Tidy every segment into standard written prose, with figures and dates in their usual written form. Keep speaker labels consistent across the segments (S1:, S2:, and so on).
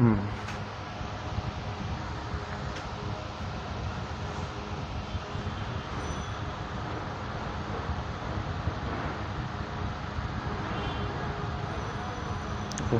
S1: হুম। ওকে।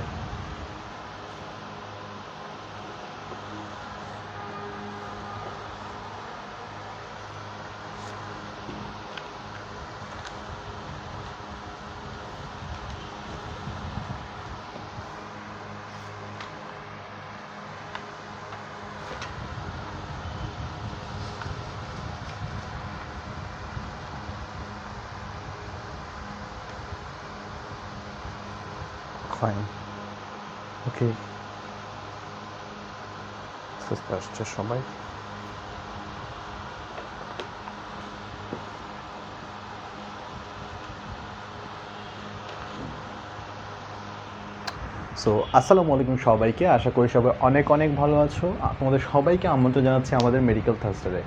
S1: Fine. ওকে, সুস্থ আসছে সবাই। সো আসসালামু আলাইকুম সবাইকে, আশা করি সবাই অনেক অনেক ভালো আছো। তোমাদের সবাইকে আমন্ত্রণ জানাচ্ছি আমাদের মেডিকেল থার্সডে।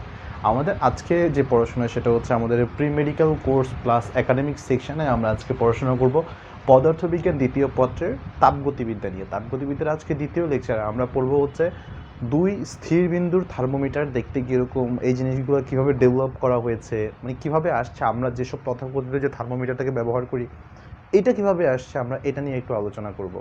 S1: আমাদের আজকে যে পড়াশোনা সেটা হচ্ছে আমাদের pre medical course plus academic সেকশনে আমরা আজকে পড়াশোনা করব পদার্থবিজ্ঞান দ্বিতীয় পত্রের তাপগতিবিদ্যা নিয়ে। তাপগতিবিদ্যার আজকে দ্বিতীয় লেকচারে আমরা পড়বো হচ্ছে দুই স্থির বিন্দুর থার্মোমিটার দেখতে কীরকম, এই জিনিসগুলো কীভাবে ডেভেলপ করা হয়েছে, মানে কীভাবে আসছে, আমরা যেসব তথাকথিত যে থার্মোমিটারটাকে ব্যবহার করি এটা কীভাবে আসছে, আমরা এটা নিয়ে একটু আলোচনা করব।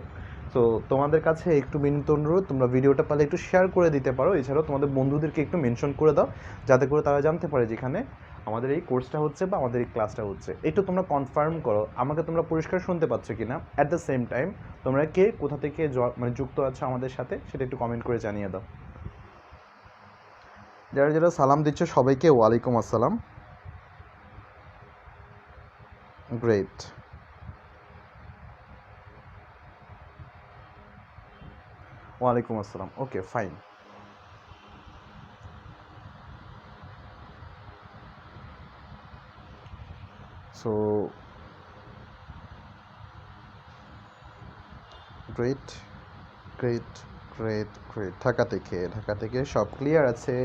S1: তো তোমাদের কাছে একটু বিনীত অনুরোধ, তোমরা ভিডিওটা পারলে একটু শেয়ার করে দিতে পারো, এছাড়াও তোমাদের বন্ধুদেরকে একটু মেনশন করে দাও যাতে করে তারা জানতে পারে যেখানে আমাদের এই কোর্সটা হচ্ছে বা আমাদের এই ক্লাসটা হচ্ছে। একটু তোমরা কনফার্ম করো আমাকে তোমরা পরিষ্কার শুনতে পাচ্ছ কি না। অ্যাট দ্য সেম টাইম তোমরা কে কোথা থেকে মানে যুক্ত আছো আমাদের সাথে সেটা একটু কমেন্ট করে জানিয়ে দাও। যারা যারা সালাম দিচ্ছ সবাইকে ওয়ালাইকুম আসসালাম। গ্রেট। ওয়ালাইকুম আসসালাম। Okay, fine. So great great great great. Dhaka থেকে সব ক্লিয়ার আছে।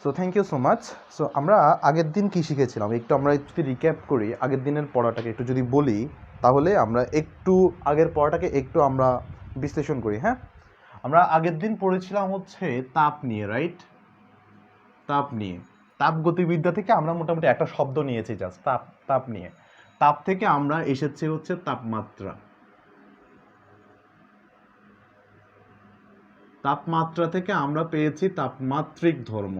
S1: So thank you so much. So আমরা আগের দিন কী শিখেছিলাম একটু আমরা যদি রিক্যাপ করি, আগের দিনের পড়াটাকে একটু যদি বলি তাহলে আমরা একটু আগের পড়াটাকে একটু আমরা বিশ্লেষণ করি। হ্যাঁ, আমরা আগের দিন পড়েছিলাম হচ্ছে তাপ নিয়ে, রাইট? তাপ নিয়ে, তাপগতিবিদ্যা থেকে আমরা মোটামুটি একটা শব্দ নিয়েছি জাস্ট তাপ। তাপ নিয়ে, তাপ থেকে আমরা এসেছি হচ্ছে তাপমাত্রা। তাপমাত্রা থেকে আমরা পেয়েছি তাপমাত্রিক ধর্ম।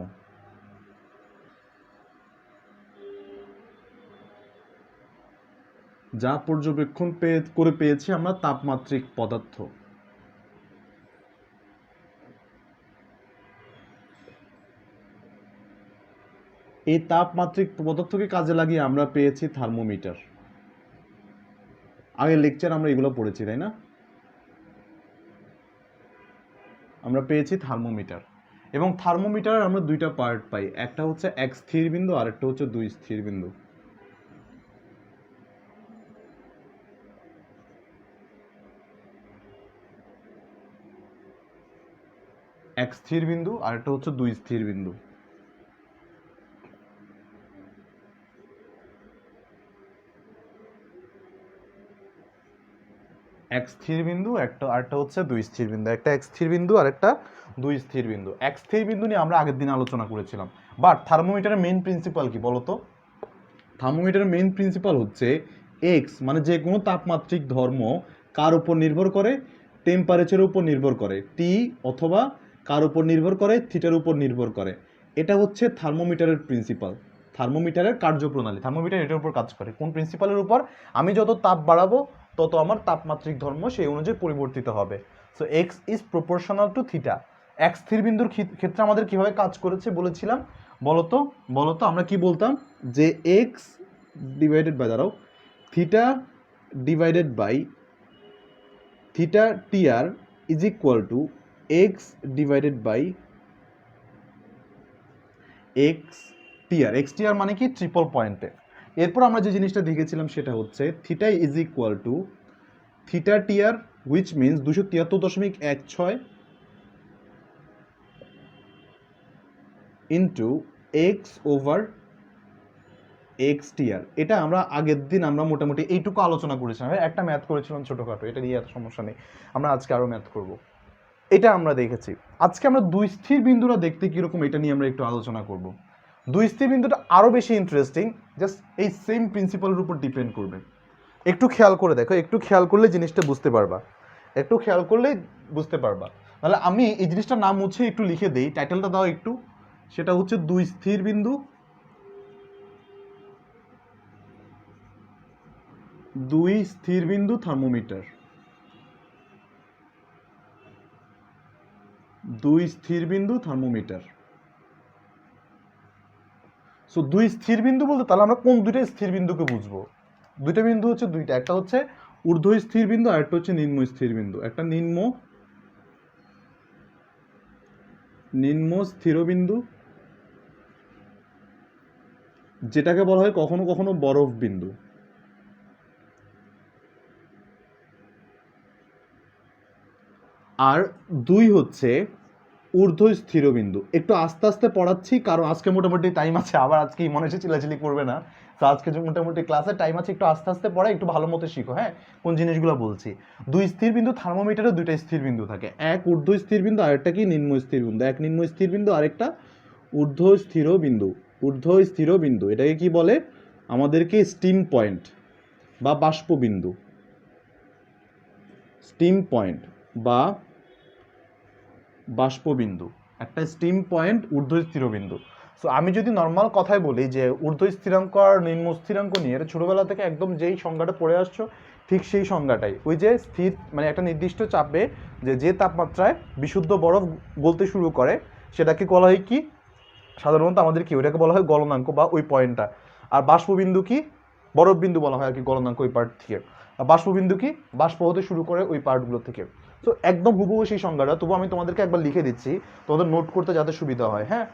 S1: যা পর্যবেক্ষণ করে পেয়েছি আমরা তাপমাত্রিক পদার্থ। এই তাপমাত্রিক পদার্থকে কাজে লাগিয়ে আমরা পেয়েছি থার্মোমিটার। আগের লেকচার আমরা এগুলো পড়েছি, তাই না? আমরা পেয়েছি থার্মোমিটার, এবং থার্মোমিটার আমরা দুইটা পার্ট পাই, একটা হচ্ছে এক স্থির বিন্দু আর একটা হচ্ছে দুই স্থির বিন্দু। এক স্থির বিন্দু আর একটা হচ্ছে দুই স্থির বিন্দু। এক স্থির বিন্দু আরেকটা হচ্ছে দুই স্থির বিন্দু, একটা এক স্থির বিন্দু আর একটা দুই স্থির বিন্দু। এক স্থির বিন্দু নিয়ে আমরা আগের দিন আলোচনা করেছিলাম। বাট থার্মোমিটারের মেইন প্রিন্সিপাল কি বলতো? থার্মোমিটারের মেইন প্রিন্সিপাল হচ্ছে এক্স, মানে যে কোনো তাপমাত্রিক ধর্ম কার উপর নির্ভর করে? টেম্পারেচারের উপর নির্ভর করে। টি অথবা কার উপর নির্ভর করে? থিটার উপর নির্ভর করে। এটা হচ্ছে থার্মোমিটারের প্রিন্সিপাল, থার্মোমিটারের কার্যপ্রণালী। থার্মোমিটার এটার উপর কাজ করে, কোন প্রিন্সিপালের উপর? আমি যত তাপ বাড়াবো তত আমার তাপমাত্রিক ধর্ম সেই অনুযায়ী পরিবর্তিত হবে। So x is proportional to theta. এক স্থির বিন্দুর ক্ষেত্রে আমাদের কিভাবে কাজ করেছে বলেছিলাম বলতো? বলতো আমরা কি বলতাম যে এক্স ডিভাইডেড বাই, দাঁড়াও, theta divided by theta TR is equal to x divided by x TR. X TR মানে কি? ট্রিপল পয়েন্টে। এরপর আমরা যে জিনিসটা দেখেছিলাম সেটা হচ্ছে theta is equal to theta TR, which means 273.16 into x over x TR. এটা আমরা আগের দিন আমরা মোটামুটি এইটুকু আলোচনা করেছিলাম। একটা ম্যাথ করেছিলাম ছোটোখাটো, এটা নিয়ে এত সমস্যা নেই, আমরা আজকে আরও ম্যাথ করব। এটা আমরা দেখেছি। আজকে আমরা দুই স্থির বিন্দুরা দেখতে কীরকম এটা নিয়ে আমরা একটু আলোচনা করব। দুই স্থির বিন্দুটা আরও বেশি ইন্টারেস্টিং, জাস্ট এই সেম প্রিন্সিপালের উপর ডিপেন্ড করবে। একটু খেয়াল করে দেখো, একটু খেয়াল করলে জিনিসটা বুঝতে পারবা, একটু খেয়াল করলেই বুঝতে পারবা। তাহলে আমি এই জিনিসটার নাম হচ্ছে একটু লিখে দেই, টাইটেলটা দাও একটু, সেটা হচ্ছে দুই স্থির বিন্দু, দুই স্থির বিন্দু থার্মোমিটার। দুই স্থির বিন্দু থার্মোমিটার। সো দুই স্থির বিন্দু বলতে তাহলে আমরা কোন দুইটা স্থির বিন্দুকে বুঝবো? দুইটা বিন্দু হচ্ছে দুইটা, একটা হচ্ছে ঊর্ধ্ব স্থির বিন্দু আর একটা হচ্ছে নিম্ন স্থির বিন্দু। একটা নিম্ন স্থির বিন্দু, যেটাকে বলা হয় কখনো কখনো বরফ বিন্দু। আর দুই হচ্ছে ঊর্ধ্ব স্থির বিন্দু। একটু আস্তে আস্তে পড়াচ্ছি কারণ আজকে মোটামুটি টাইম আছে, আবার আজকে মনে হচ্ছে চিলাচিলি করবে না, তো আজকে মোটামুটি ক্লাসে টাইম আছে, একটু আস্তে আস্তে পড়া, একটু ভালো মতো শিখো। হ্যাঁ, কোন জিনিসগুলো বলছি। দুই স্থির বিন্দু থার্মোমিটারে দুইটা স্থির বিন্দু থাকে, এক ঊর্ধ্ব স্থির বিন্দু আর একটা কি নিম্ন স্থির বিন্দু। এক নিম্ন স্থির বিন্দু আর একটা ঊর্ধ্ব স্থির বিন্দু। ঊর্ধ্ব স্থির বিন্দু এটাকে কি বলে? আমাদেরকে স্টিম পয়েন্ট বা বাষ্পবিন্দু। স্টিম পয়েন্ট বা বাষ্পবিন্দু, একটা স্টিম পয়েন্ট, ঊর্ধ্ব স্থিরবিন্দু। সো আমি যদি নর্মাল কথায় বলি যে ঊর্ধ্ব স্থিরাঙ্ক আর নিম্ন স্থিরাঙ্ক নিয়ে ছোটবেলা থেকে একদম যেই সংজ্ঞাটা পড়ে আসছো ঠিক সেই সংজ্ঞাটাই, ওই যে স্থির মানে একটা নির্দিষ্ট চাপে যে তাপমাত্রায় বিশুদ্ধ বরফ গলতে শুরু করে সেটাকে বলা হয় কি সাধারণত আমাদের কি ওইটাকে বলা হয় গলনাঙ্ক বা ওই পয়েন্টটা। আর বাষ্পবিন্দু কি? বরফ বিন্দু বলা হয় আর কি গলনাঙ্ক ওই পার্ট থেকে। আর বাষ্পবিন্দু কি? বাষ্প হতে শুরু করে ওই পার্টগুলো থেকে। তো একদম হুবহু সেই সংজ্ঞাটা, তবু আমি তোমাদেরকে একবার লিখে দিচ্ছি তোমাদের নোট করতে যাতে সুবিধা হয়। হ্যাঁ,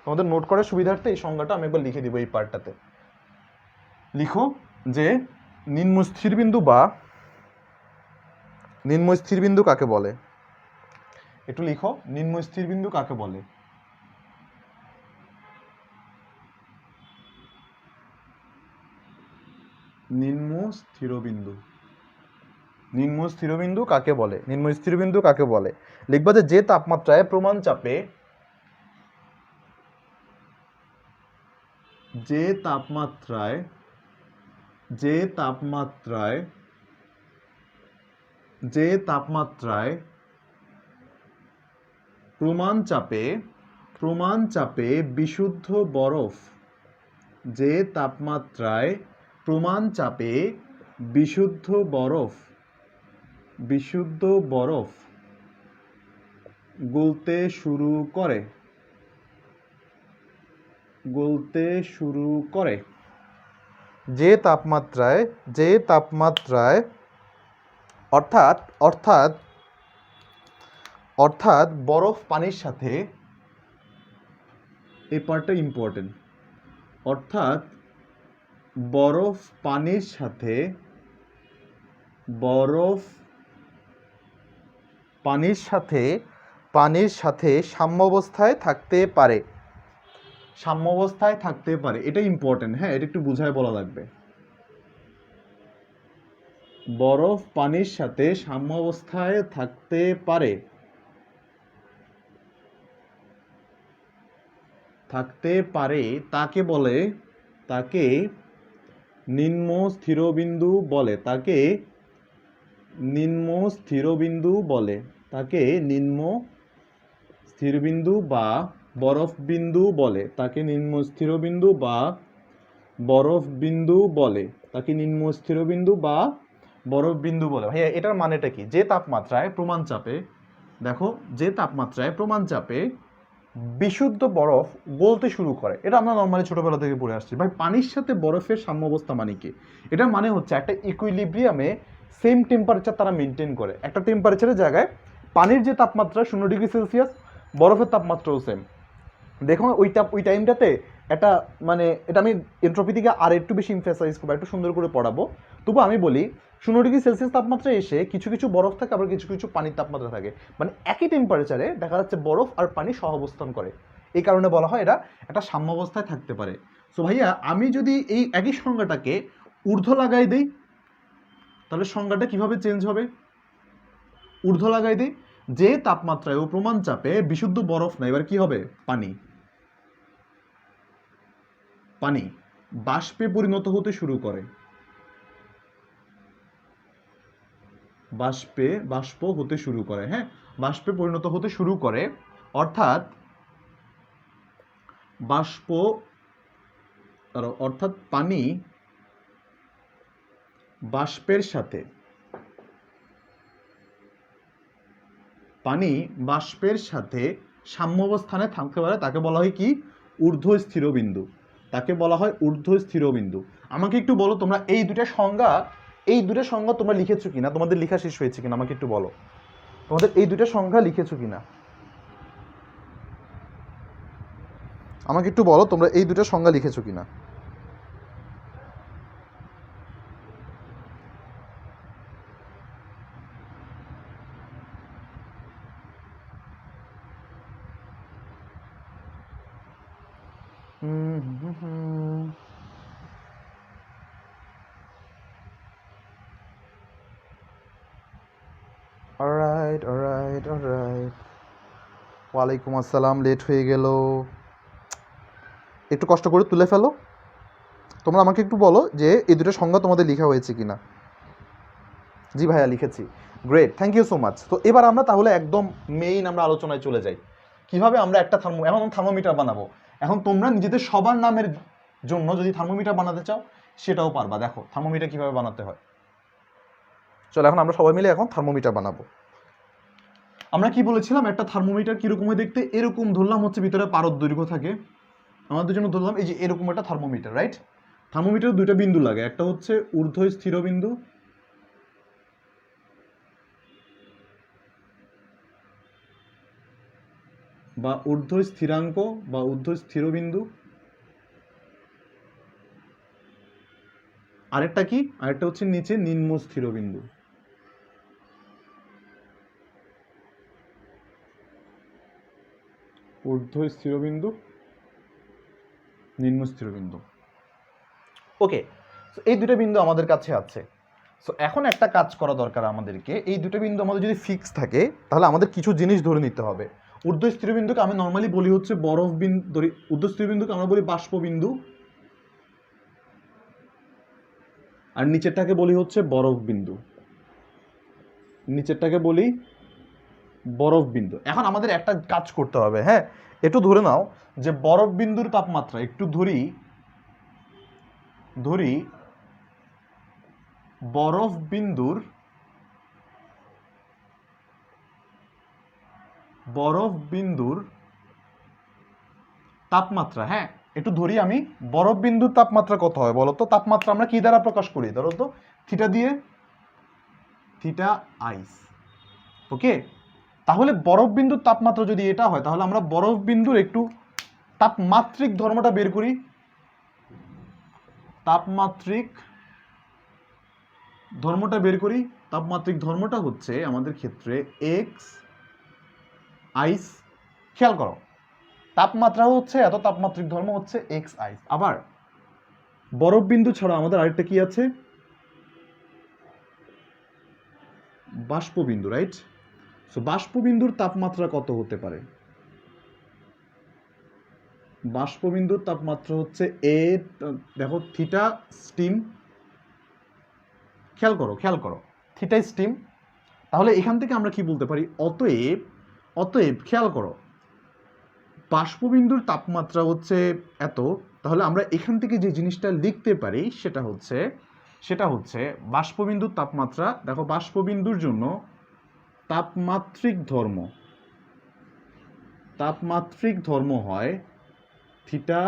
S1: তোমাদের নোট করার সুবিধার্থে এই সংজ্ঞাটা আমি একবার লিখে দিব এই পার্টটাতে। লিখো যে নিম্ন স্থিরবিন্দু বা নিম্ন স্থিরবিন্দু কাকে বলে? একটু লিখো, নিম্ন স্থিরবিন্দু কাকে বলে? নিম্ন স্থিরবিন্দু। নিম্ন স্থিরবিন্দু কাকে বলে? নিম্ন স্থিরবিন্দু কাকে বলে? লিখবা যে তাপমাত্রায় প্রমাণ চাপে, যে তাপমাত্রায় প্রমাণ চাপে বিশুদ্ধ বরফ, যে তাপমাত্রায় প্রমাণ চাপে বিশুদ্ধ বরফ গলতে শুরু করে, যে তাপমাত্রায় অর্থাৎ বরফ পানির সাথে, এই পার্টটা ইম্পর্টেন্ট, অর্থাৎ বরফ পানির সাথে সাম্যাবস্থায় থাকতে পারে। এটা ইম্পর্টেন্ট। হ্যাঁ, এটা একটু বুঝায় বলা লাগবে। বরফ পানির সাথে সাম্যাবস্থায় থাকতে পারে, তাকে নিম্ন স্থিরবিন্দু বলে। তাকে নিম্ন স্থিরবিন্দু বা বরফ বিন্দু বলে। ভাইয়া এটার মানেটা কি? যে তাপমাত্রায় প্রমাণ চাপে, দেখো যে তাপমাত্রায় প্রমাণ চাপে বিশুদ্ধ বরফ গলতে শুরু করে, এটা আমরা নর্মালি ছোটবেলা থেকে পড়ে আসছি। ভাই পানির সাথে বরফের সাম্যাবস্থা মানে কি? এটা মানে হচ্ছে একটা ইকুইলিব্রিয়ামে সেম টেম্পারেচার তারা মেনটেন করে। একটা টেম্পারেচারের জায়গায় পানির যে তাপমাত্রা 0°C, বরফের তাপমাত্রাও সেম। দেখো ওই টাইমটাতে একটা মানে এটা আমি এন্ট্রপি থেকে আর একটু বেশি এমফাসাইজ করবো, একটু সুন্দর করে পড়াবো। তবু আমি বলি 0°C তাপমাত্রা এসে কিছু কিছু বরফ থাকে, আবার কিছু কিছু পানির তাপমাত্রা থাকে, মানে একই টেম্পারেচারে দেখা যাচ্ছে বরফ আর পানি সহাবস্থান করে। এই কারণে বলা হয় এটা একটা সাম্যাবস্থায় থাকতে পারে। সো ভাইয়া আমি যদি এই একই সংজ্ঞাটাকে ঊর্ধ্ব লাগাই দিই তাহলে সংজ্ঞাটা কিভাবে চেঞ্জ হবে? ঊর্ধ্ব লাগাই দিই, যে তাপমাত্রায় ও প্রমাণ চাপে বিশুদ্ধ বরফ না, এবার কি হবে, পানি পানি বাষ্পে পরিণত হতে শুরু করে, বাষ্প হতে শুরু করে, হ্যাঁ, বাষ্পে পরিণত হতে শুরু করে, অর্থাৎ পানি বাষ্পের সাথে সাম্যাবস্থানে থাকতে পারে, তাকে বলা হয় কি, ঊর্ধ্ব স্থির বিন্দু, তাকে বলা হয় ঊর্ধ্ব স্থির বিন্দু। আমাকে একটু বলো তোমরা এই দুটা সংজ্ঞা তোমরা লিখেছো কিনা, তোমাদের লেখা শেষ হয়েছে কিনা, আমাকে একটু বলো তোমাদের এই দুটা সংজ্ঞা লিখেছো কিনা, আমাকে একটু বলো তোমরা এই দুটা সংজ্ঞা লিখেছো কিনা। অলরাইট অলরাইট অলরাইট, ওয়ালাইকুম আসসালাম, লেট হয়ে গেল, একটু কষ্ট করে তুলে ফেলো। তোমরা আমাকে একটু বলো যে এই দুটো সংজ্ঞা তোমাদের লেখা হয়েছে কিনা। জি ভাইয়া লিখেছি, great, thank you so much. তো এবার আমরা তাহলে একদম মেইন আমরা আলোচনায় চলে যাই, কিভাবে আমরা একটা এখন থার্মোমিটার বানাবো। এখন তোমরা নিজেদের সবার নামের জন্য যদি থার্মোমিটার বানাতে চাও সেটাও পারবা। দেখো থার্মোমিটার কিভাবে বানাতে হয়, চলো এখন আমরা সবাই মিলে এখন থার্মোমিটার বানাবো। আমরা কি বলেছিলাম, একটা থার্মোমিটার কিরকম হয় দেখতে, এরকম ধরলাম, হচ্ছে ভিতরে পারদ দৈর্ঘ্য থাকে, আমাদের জন্য ধরলাম এই যে এরকম একটা থার্মোমিটার, রাইট। থার্মোমিটার দুইটা বিন্দু লাগে, একটা হচ্ছে ঊর্ধ্ব স্থির বিন্দু বা ঊর্ধ্ব স্থিরাঙ্ক বা ঊর্ধ্ব স্থির বিন্দু, আরেকটা কি, আরেকটা হচ্ছে নিচে নিম্ন স্থির বিন্দু। ঊর্ধ্ব স্থির বিন্দু, নিম্ন স্থির বিন্দু, ওকে। এই দুটো বিন্দু আমাদের কাছে আছে। সো এখন একটা কাজ করা দরকার আমাদেরকে, এই দুটো বিন্দু আমাদের যদি ফিক্স থাকে তাহলে আমাদের কিছু জিনিস ধরে নিতে হবে। ঊর্ধ্ব স্থির বিন্দুকে আমি নর্মালি বলি হচ্ছে বরফ বিন্দু, ঊর্ধ্ব স্থির বিন্দুকে আমরা বলি বাষ্প বিন্দু, আর নিচেরটাকে বলি হচ্ছে বরফ বিন্দু, নিচেরটাকে বলি বরফ বিন্দু। এখন আমাদের একটা কাজ করতে হবে, হ্যাঁ, একটু ধরে নাও যে বরফ বিন্দুর তাপমাত্রা, একটু ধরি বরফ বিন্দুর তাপমাত্রা, হ্যাঁ একটু ধরি আমি, বরফ বিন্দুর তাপমাত্রা কত হয় বলো তো। তাপমাত্রা আমরা কি দ্বারা প্রকাশ করি, ধরো তো থিটা দিয়ে, থিটা আইস, ওকে। তাহলে বরফ বিন্দুর তাপমাত্রা যদি এটা হয় তাহলে আমরা বরফ বিন্দুর একটু তাপমাত্রিক ধর্মটা বের করি। তাপমাত্রিক ধর্মটা হচ্ছে আমাদের ক্ষেত্রে এক্স আইস। খেয়াল করো, তাপমাত্রা হচ্ছে এত, তাপমাত্রিক ধর্ম হচ্ছে এক্স আইস। আবার বরফ বিন্দু ছাড়া আমাদের আরেকটা কি আছে, বাষ্পবিন্দু, রাইট। সো বাষ্পবিন্দুর তাপমাত্রা কত হতে পারে, বাষ্পবিন্দুর তাপমাত্রা হচ্ছে দেখো থিটা স্টিম, খেয়াল করো থিটা স্টিম। তাহলে এখান থেকে আমরা কি বলতে পারি, অতএব খেয়াল করো, বাষ্পবিন্দুর তাপমাত্রা হচ্ছে এত, তাহলে আমরা এখান থেকে যে জিনিসটা লিখতে পারি সেটা হচ্ছে বাষ্পবিন্দুর তাপমাত্রা। দেখো বাষ্পবিন্দুর জন্য তাপমাত্রিক ধর্ম হয় থিটা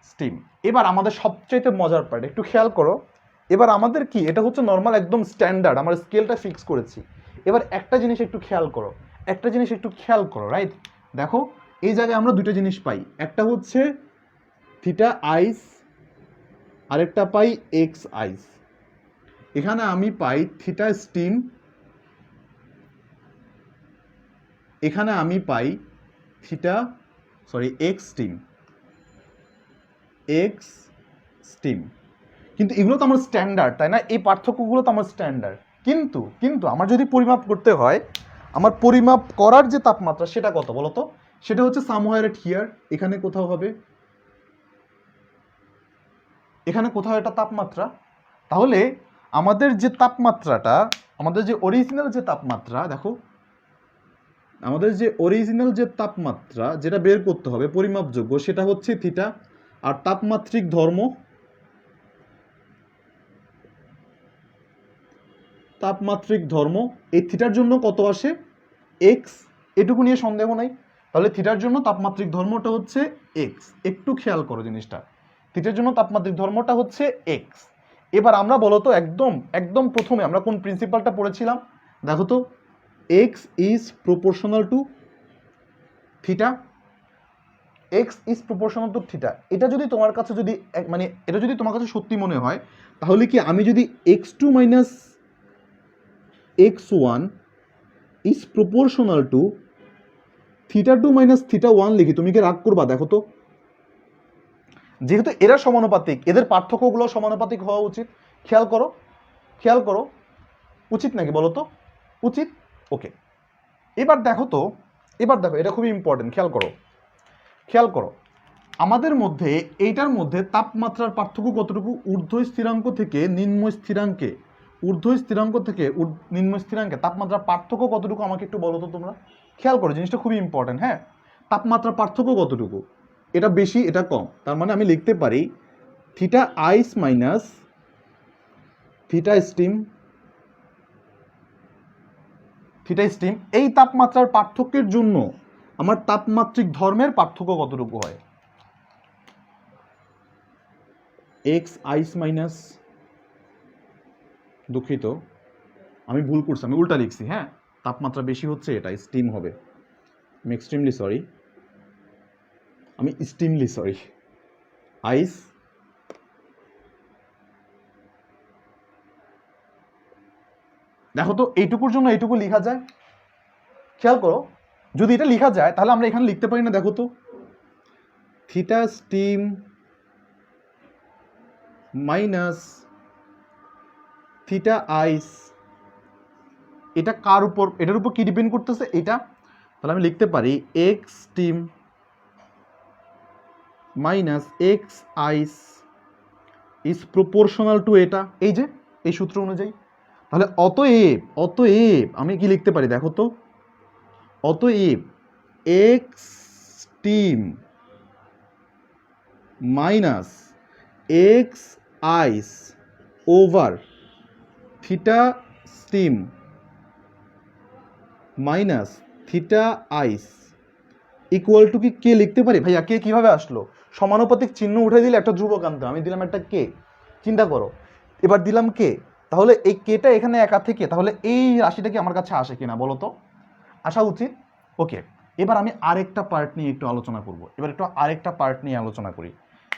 S1: স্টিম। এবার আমাদের সবচেয়ে মজার পার্ট একটু খেয়াল করো, এবার আমাদের কি, এটা হচ্ছে নর্মাল একদম স্ট্যান্ডার্ড, আমরা স্কেলটা ফিক্স করেছি। এবার একটা জিনিস একটু খেয়াল করো, রাইট। দেখো এই জায়গায় আমরা দুটো জিনিস পাই, একটা হচ্ছে থিটা আইস, আরেকটা পাই এক্স আইস। এখানে আমি পাই থিটা স্টিম, এখানে আমি পাই এক্স স্টিম। কিন্তু এগুলো তো আমার স্ট্যান্ডার্ড, তাই না, এই পার্থক্যগুলো তো আমার স্ট্যান্ডার্ড, কিন্তু কিন্তু আমার যদি পরিমাপ করতে হয়, আমার পরিমাপ করার যে তাপমাত্রা সেটা কত বলো তো? সেটা হচ্ছে সামহার এট হিয়ার, এখানে কোথাও হবে, এখানে কোথাও একটা তাপমাত্রা। তাহলে আমাদের যে তাপমাত্রাটা, আমাদের যে অরিজিনাল যে তাপমাত্রা, দেখো আমাদের যে অরিজিনাল যে তাপমাত্রা যেটা বের করতে হবে পরিমাপযোগ্য, সেটা হচ্ছে থিটা। আর তাপমাত্রিক ধর্ম, তাপমাত্রিক ধর্ম এই থিটার জন্য কত আসে? এক্স। এটুকু নিয়ে সন্দেহ নাই। তাহলে থিটার জন্য তাপমাত্রিক ধর্মটা হচ্ছে এক্স। একটু খেয়াল করো জিনিসটা, থিটার জন্য তাপমাত্রিক ধর্মটা হচ্ছে এক্স। এবার আমরা বলো তো একদম একদম প্রথমে আমরা কোন প্রিন্সিপালটা পড়েছিলাম? দেখো তো, x is proportional to theta, x is proportional to theta. এটা যদি তোমার কাছে যদি মানে এটা যদি তোমার কাছে সত্যি মনে হয়, তাহলে কি আমি যদি x two minus x one is proportional to theta two minus theta one লিখি, তুমি কি রাগ করবা? দেখো তো, যেহেতু এরা সমানুপাতিক, এদের পার্থক্যগুলো সমানুপাতিক হওয়া উচিত। খেয়াল করো, খেয়াল করো, উচিত নাকি বলো তো? উচিত। ওকে, এবার দেখো তো, এবার দেখো, এটা খুবই ইম্পর্টেন্ট, খেয়াল করো, খেয়াল করো। আমাদের মধ্যে এইটার মধ্যে তাপমাত্রার পার্থক্য কতটুকু? ঊর্ধ্ব স্থিরাঙ্ক থেকে নিম্ন স্থিরাঙ্কে, ঊর্ধ্ব স্থিরাঙ্ক থেকে নিম্ন স্থিরাঙ্কে তাপমাত্রার পার্থক্য কতটুকু আমাকে একটু বলো তো তোমরা। খেয়াল করো, জিনিসটা খুবই ইম্পর্টেন্ট। হ্যাঁ, তাপমাত্রার পার্থক্য কতটুকু? এটা বেশি, এটা কম। তার মানে আমি লিখতে পারি theta ice minus theta steam, theta steam. এই তাপমাত্রার পার্থক্যের জন্য আমার তাপমাত্রিক ধর্মের পার্থক্য কতটুকু হয়? এক্স আইস মাইনাস, দুঃখিত আমি ভুল করছি, আমি উল্টা লিখছি। হ্যাঁ, তাপমাত্রা বেশি হচ্ছে, এটা স্টিম হবে। আমি এক্সট্রিমলি সরি, আমি স্টিমলি সরি। আইস দেখো তো, এইটুকুর জন্য এইটুকু লেখা যায়। খেয়াল করো, যদি এটা লেখা যায় তাহলে আমরা এখানে লিখতে পারি না? দেখো তো, থিটা স্টিম মাইনাস থিটা আইস, এটা কার উপর, এটার উপর কি ডিপেন্ড করতেছে? এটা। তাহলে আমি লিখতে পারি x steam minus x ice is proportional to এটা, এই যে এই সূত্র অনুযায়ী। তাহলে অতএব, অতএব আমি কি লিখতে পারি? দেখো তো, অতএব x steam minus x ice over theta steam minus theta ice equal to কি কে লিখতে পারি? ভাইয়া কে কিভাবে আসলো? সমানুপাতিক চিহ্ন উঠে দিলে একটা ধ্রুবক আনতে, আমি দিলাম একটা কে, চিন্তা করো। এবার দিলাম কে, তাহলে এই কেটা এখানে একা থেকে, তাহলে এই রাশিটা কি আমার কাছে আসে কিনা বলো তো? আসা উচিত। ওকে, এবার আমি আরেকটা পার্ট নিয়ে একটু আলোচনা করব। এবার একটু আরেকটা পার্ট নিয়ে আলোচনা করি।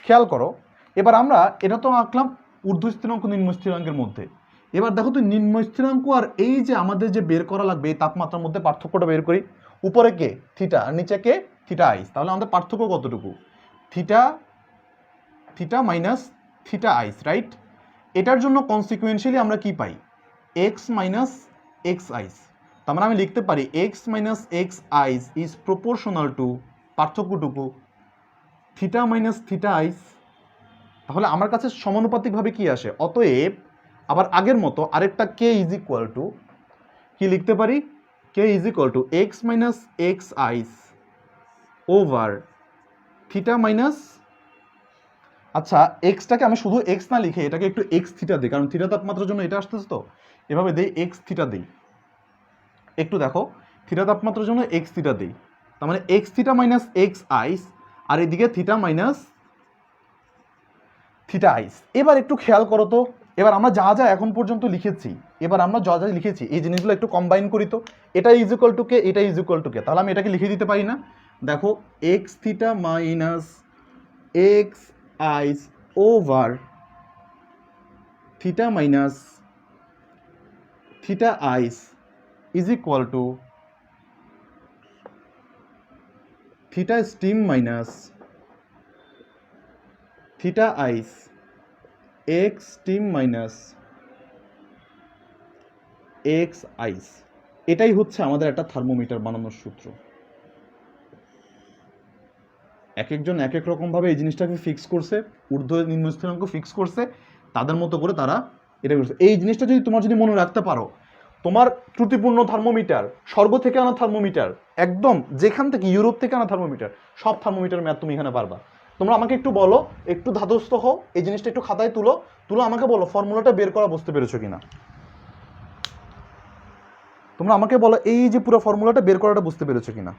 S1: খেয়াল করো, এবার আমরা এটা তো আঁকলাম ঊর্ধ্ব স্থিরাঙ্ক নিম্ন স্থিরাঙ্কের মধ্যে। এবার দেখো তো, নিম্ন স্থিরাঙ্ক আর এই যে আমাদের যে বের করা লাগবে এই তাপমাত্রার মধ্যে পার্থক্যটা বের করি। উপরে কে? থিটা, আর নিচে কে? Theta ice. তাহলে আমাদের পার্থক্য কতটুকু? Theta, theta minus theta ice, right? এটার জন্য কনসিকুয়েন্সিয়ালি আমরা কি পাই? X minus x ice. তার মানে আমি লিখতে পারি X minus x ice is proportional to, পার্থক্যটুকু, থিটা মাইনাস থিটা আইস। তাহলে আমার কাছে সমানুপাতিকভাবে কি আসে? অতএব আবার আগের মতো আরেকটা কে ইজ ইকুয়াল টু কি লিখতে পারি? K is equal to x minus x ice over theta minus, আচ্ছা এক্সটাকে আমি শুধু এক্স না লিখে এটাকে একটু এক্স থিটা দিই, কারণ থিটা তাপমাত্রার জন্য এটা আসতেছে তো, এভাবে দিই এক্স থিটা দিই। একটু দেখো, থিটা তাপমাত্রার জন্য এক্স থিটা দিই, তার মানে X theta minus x ice, আর এদিকে থিটা মাইনাস থিটা আইস। এবার একটু খেয়াল করো তো, এবার আমরা যা যা এখন পর্যন্ত লিখেছি, এবার আমরা যা যা লিখেছি এই জিনিসগুলো একটু কম্বাইন করি তো। এটা ইজ ইকুয়াল টু কে, এটা ইজ ইকুয়াল টু কে, তাহলে আমি এটাকে লিখে দিতে পারি না? দেখো, x theta minus x ice over theta minus theta ice is equal to theta steam minus theta ice x steam minus x ice, এটাই হচ্ছে আমাদের একটা থার্মোমিটার বানানোর সূত্র। এক একজন এক এক রকমভাবে এই জিনিসটাকে ফিক্স করছে, ঊর্ধ্ব নিম্ন স্থিরাঙ্ক ফিক্স করছে তাদের মতো করে, তারা এটা করছে। এই জিনিসটা যদি তোমার যদি মনে রাখতে পারো, তোমার ত্রুটিপূর্ণ থার্মোমিটার, স্বর্গ থেকে আনা থার্মোমিটার, একদম যেখান থেকে ইউরোপ থেকে আনা থার্মোমিটার, সব থার্মোমিটার ম্যাথ তুমি এখানে পারবা। তোমরা আমাকে একটু বলো, একটু ধাতস্থ হও, এই জিনিসটা একটু খাতায় তুলো, আমাকে বলো ফর্মুলাটা বের করা বুঝতে পেরেছো কিনা। তোমরা আমাকে বলো এই যে পুরো ফর্মুলাটা বের করাটা বুঝতে পেরেছো কিনা।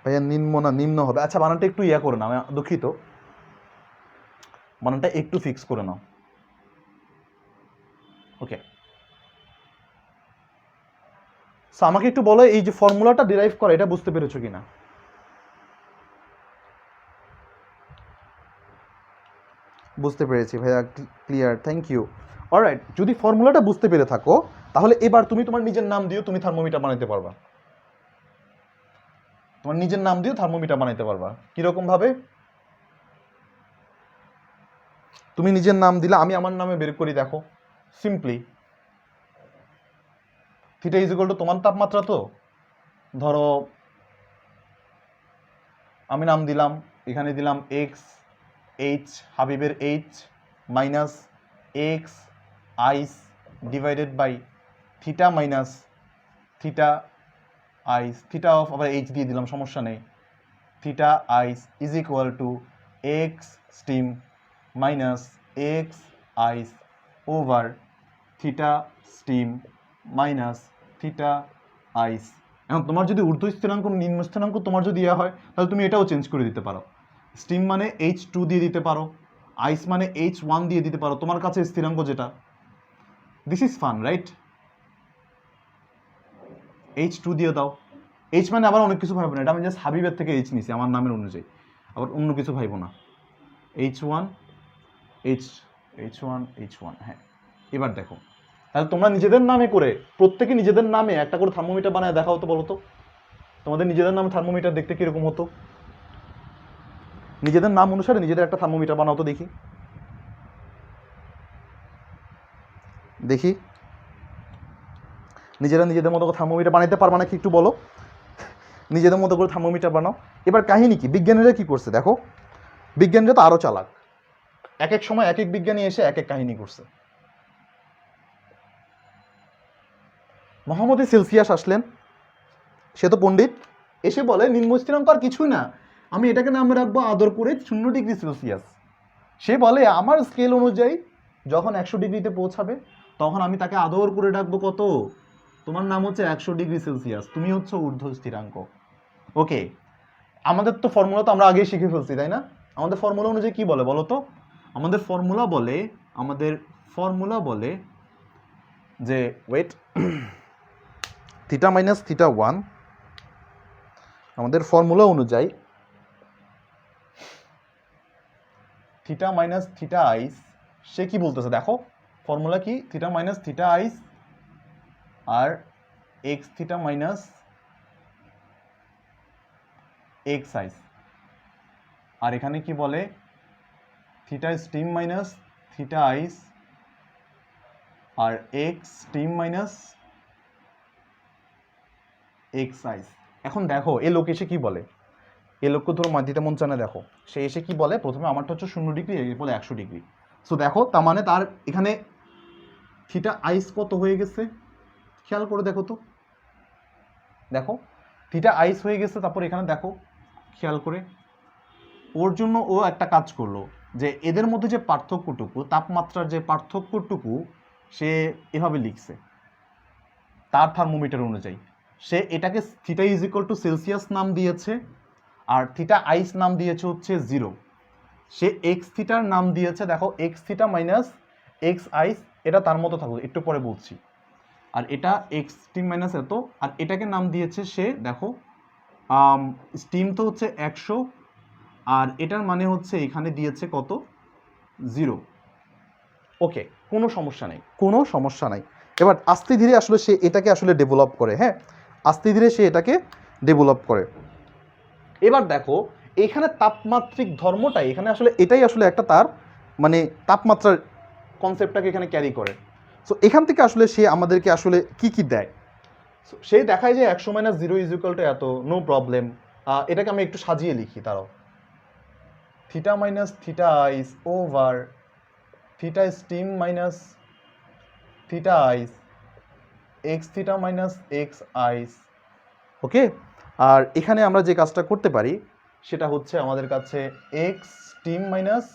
S1: ভাইয়া নিম্ন না নিম্ন হবে, আচ্ছা বানানটা একটু ইয়া করে নাও, দুঃখিত, বানানটা একটু ফিক্স করে নাও। ওকে, সো আমাকে একটু বলো এই যে ফর্মুলাটা ডিরাইভ করে এটা বুঝতে পেরেছো কিনা। বুঝতে পেরেছি ভাইয়া, ক্লিয়ার, থ্যাংক ইউ। অলরাইট, যদি ফর্মুলাটা বুঝতে পেরে থাকো তাহলে এবার তুমি তোমার নিজের নাম দিও, তুমি থার্মোমিটার বানাইতে পারবা। তোমার নিজের নাম দিও থার্মোমিটার বানাইতে পারবা। কিরকম ভাবে? তুমি নিজের নাম দিলে, আমি আমার নামে বের করি, দেখো simply theta is equal to তোমার তাপমাত্রা, তো ধরো আমি নাম দিলাম, এখানে দিলাম এক্স এইচ, হাবিবের H, minus x ice divided by theta minus theta ice, theta of আবার এইচ দিয়ে দিলাম, সমস্যা নেই, theta ice is equal to X steam minus x ice over theta steam minus theta ice. এখন তোমার যদি ঊর্ধ্ব স্থিরাঙ্ক নিম্ন স্থিরাঙ্ক তোমার যদি ইয়া হয়, তাহলে তুমি এটাও চেঞ্জ করে দিতে পারো। স্টিম মানে H2 দিয়ে দিতে পারো, আইস মানে H1 দিয়ে দিতে পারো, তোমার কাছে স্থিরাঙ্ক যেটা। This is fun, right? H2 দিয়ে দাও, H মানে আবার অনেক কিছু ভাববো না, এটা আমি জাস্ট হাবিবের থেকে H নিছি আমার নামের অনুযায়ী, আবার অন্য কিছু ভাইবো না। H1 H1, হ্যাঁ। এবার দেখো, তাহলে তোমরা নিজেদের নামে করে, প্রত্যেকে নিজেদের নামে একটা করে থার্মোমিটার বানায় দেখাও তো, বলো তো তোমাদের নিজেদের নামে থার্মোমিটার দেখতে কিরকম হতো। নিজেদের নাম অনুসারে নিজেদের একটা থার্মোমিটার বানাও তো দেখি, দেখি নিজেরা নিজেদের মতো করে থার্মোমিটার বানাইতে পারবা নাকি একটু বলো। নিজেদের মতো করে থার্মোমিটার বানাও। এবার কাহিনী কি, বিজ্ঞানীরা কি করছে দেখো, বিজ্ঞানীরা তো আরো চালাক, এক এক সময় এক এক বিজ্ঞানী এসে এক এক কাহিনী করছে। মোহাম্মদ সেলসিয়াস আসলেন, সে তো পণ্ডিত, এসে বলে নিম্ন স্থিরাঙ্ক আর কিছুই না, আমি এটাকে নামে রাখবো আদর করে 0 ডিগ্রি সেলসিয়াস। সে বলে আমার স্কেল অনুযায়ী যখন 100 ডিগ্রিতে পৌঁছাবে তখন আমি তাকে আদর করে ডাকবো কত, তোমার নাম হচ্ছে 100 ডিগ্রি সেলসিয়াস, তুমি হচ্ছে ঊর্ধ্ব স্থিরাঙ্ক। ওকে, আমাদের তো ফর্মুলা তো আমরা আগেই শিখে ফেলছি, তাই না? আমাদের ফর্মুলা অনুযায়ী কি বলে বলো তো? আমাদের ফর্মুলা বলে যে ওয়েট থিটা মাইনাস থিটা 1, আমাদের ফর্মুলা অনুযায়ী থিটা মাইনাস থিটা আইস, সে কি বলতেছে দেখো, ফর্মুলা কি, থিটা মাইনাস থিটা আইস আর X theta minus x ice, আর এখানে কি বলে theta steam minus theta ice আর X steam minus x ice. এখন দেখো এ লোক এসে কি বলে, এ লোককে ধরো মাটিতে মন চানে, দেখো সে এসে কি বলে, প্রথমে আমারটা হচ্ছে 0 ডিগ্রি, এর বলে 100 ডিগ্রি। সো দেখো তার মানে তার এখানে থিটা আইস কত হয়ে গেছে, খেয়াল করে দেখো তো, দেখো থিটা আইস হয়ে গেছে, তারপর এখানে দেখো খেয়াল করে, ওর জন্য ও একটা কাজ করলো যে এদের মধ্যে যে পার্থক্যটুকু, তাপমাত্রার যে পার্থক্যটুকু সে এভাবে লিখছে তার থার্মোমিটার অনুযায়ী, সে এটাকে theta is equal two Celsius নাম দিয়েছে আর থিটা আইস নাম দিয়েছে হচ্ছে 0। সে এক্স থিটার নাম দিয়েছে, দেখো x theta minus x ice, এটা তার মতো থাকবে, একটু পরে বলছি, আর এটা এক্স স্টিম মাইনাস এত, আর এটাকে নাম দিয়েছে সে দেখো স্টিম তো হচ্ছে 100, আর এটার মানে হচ্ছে এখানে দিয়েছে কত, 0। ওকে, কোনো সমস্যা নেই, কোনো সমস্যা নাই। এবার আস্তে ধীরে আসলে সে এটাকে আসলে ডেভেলপ করে, হ্যাঁ আস্তে ধীরে সে এটাকে ডেভেলপ করে। এবার দেখো এখানে তাপমাত্রিক ধর্মটাই, এখানে আসলে এটাই আসলে একটা তার মানে তাপমাত্রার কনসেপ্টটাকে এখানে ক্যারি করে। সো এখান থেকে আসলে সে আমাদেরকে আসলে কি কি দেয়, সে দেখায় যে 100 মাইনাস 0 ইজ ইকুয়াল টু এত, নো প্রবলেম। এটাকে আমি একটু সাজিয়ে লিখি, তারাও theta minus theta ice over theta steam minus theta ice X theta minus x ice. Okay, আর এখানে আমরা যে কাজটা করতে পারি সেটা হচ্ছে আমাদের কাছে x steam minus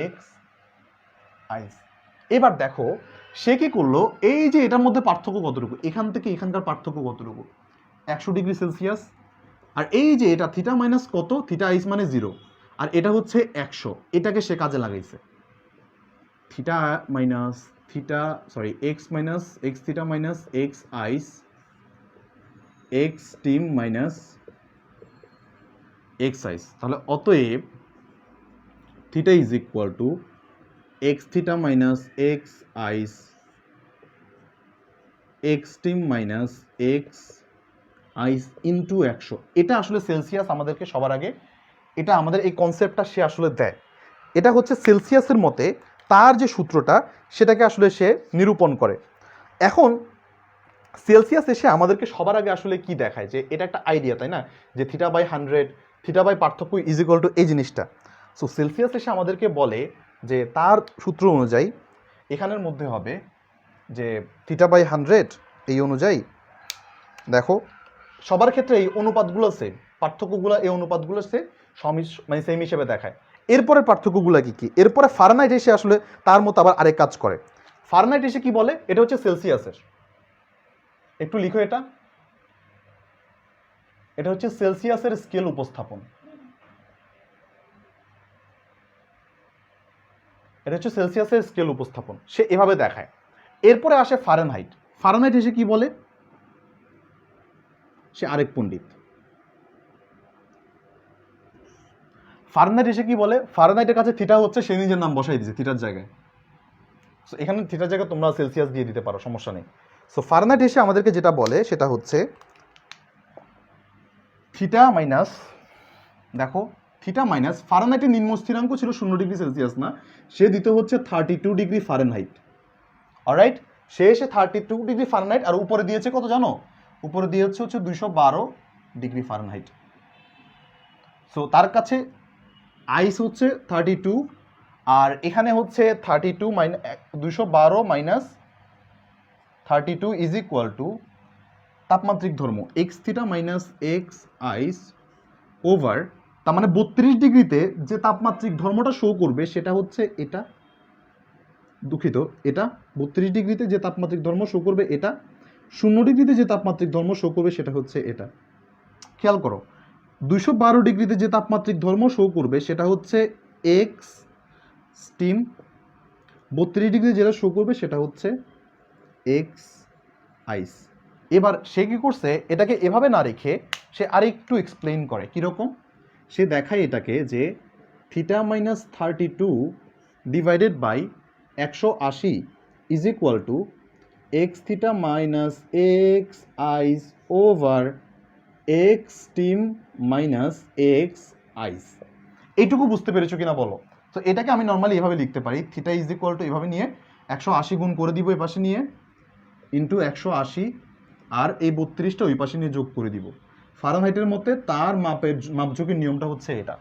S1: x ice. এবার দেখো সে কি করলো, এই যে এটার মধ্যে পার্থক্য কতটুকু, এখান থেকে এখানকার পার্থক্য কতটুকু, 100 ডিগ্রি সেলসিয়াস। আর এই যে এটা থিটা মাইনাস কত, থিটা আইস মানে 0, আর এটা হচ্ছে 100, এটাকে সে কাজে লাগাইছে। Theta minus theta sorry x minus x theta minus x ice x steam minus x ice. তাহলে অতএব theta is equal to x theta minus x ice x steam minus x ice into 100। এটা আসলে Celsius আমাদেরকে সবার আগে, এটা আমাদের এই কনসেপ্টটা সে আসলে দেয়। এটা হচ্ছে সেলসিয়াসের মতে তার যে সূত্রটা সেটাকে আসলে সে নিরূপণ করে। এখন সেলসিয়াস এসে আমাদেরকে সবার আগে আসলে কি দেখায়, যে এটা একটা আইডিয়া, তাই না, যে থিটা বাই 100 থিটা বাই পার্থক্য ইজ ইকুয়াল টু এই জিনিসটা। সো সেলসিয়াস এসে আমাদেরকে বলে যে তার সূত্র অনুযায়ী এখানের মধ্যে হবে যে থিটা বাই 100 এই অনুযায়ী, দেখো সবার ক্ষেত্রে এই অনুপাতগুলো সেম, পার্থক্যগুলো এই অনুপাতগুলো সে মানে সেম হিসেবে দেখায়। এরপরে পার্থক্যগুলো কি কি, এরপরে ফারেনহাইট এসে আসলে তার মতো আবার আরেক কাজ করে। ফারেনহাইট এসে কি বলে, এটা হচ্ছে সেলসিয়াসের, একটু লিখো এটা, এটা হচ্ছে সেলসিয়াসের স্কেল উপস্থাপন, এটা হচ্ছে সেলসিয়াসের স্কেল উপস্থাপন, সে এভাবে দেখায়। এরপরে আসে ফারেনহাইট। ফারেনহাইট এসে কি বলে, সে আরেক পণ্ডিত। ফারেনহাইট এসে কি বলে, ফারেনহাইটের কাছে থিটা হচ্ছে, সে নিজের নাম বসাই দিয়েছে থিটার জায়গায়। সো এখানে থিটার জায়গায় তোমরা সেলসিয়াস দিয়ে দিতে পারো, সমস্যা নেই। সো ফারেনহাইট এসে আমাদেরকে যেটা বলে সেটা হচ্ছে থিটা মাইনাস, দেখো থিটা মাইনাস ফারেনহাইটের নিম্ন স্থিরাঙ্ক ছিল 0 ডিগ্রি সেলসিয়াস না, সে দিতে হচ্ছে 32 ডিগ্রি ফারেনহাইট। অলরাইট, সে এসে 32 ডিগ্রি ফারেনহাইট, আর উপরে দিয়েছে কত জানো, উপরে দিয়েছে হচ্ছে 212 ডিগ্রি ফারেনহাইট। সো তার কাছে আইস হচ্ছে 32, আর এখানে হচ্ছে 32 minus 212 minus 32 is equal to তাপমাত্রিক ধর্ম X theta minus x ice over, তার মানে 32 ডিগ্রিতে যে তাপমাত্রিক ধর্মটা শো করবে সেটা হচ্ছে এটা, দুঃখিত, এটা 32 ডিগ্রিতে যে তাপমাত্রিক ধর্ম শো করবে এটা, 0 ডিগ্রিতে যে তাপমাত্রিক ধর্ম শো করবে সেটা হচ্ছে এটা। খেয়াল করো, 212 ডিগ্রিতে যে তাপমাত্রিক ধর্ম শো করবে সেটা হচ্ছে এক্স স্টিম, 32 ডিগ্রি যেটা শো করবে সেটা হচ্ছে এক্স আইস। এবার সে কি করছে, এটাকে এভাবে না রেখে সে আরেকটু এক্সপ্লেইন করে, কীরকম, সে দেখায় এটাকে যে theta minus 32 divided by 180 is equal to x theta minus x ice over x steam minus x ice. এইটুকু বুঝতে পেরেছো কিনা বলো। তো এটাকে আমি নর্মালি এভাবে লিখতে পারি, থিটা ইজ ইকুয়াল টু এভাবে নিয়ে 180 গুণ করে দিব এ পাশে নিয়ে ইন্টু 180, আর এই 32টা ওই পাশে নিয়ে যোগ করে দিব। ফারেনহাইটের মতে তার মাপঝোঁকের নিয়মটা হচ্ছে এটা।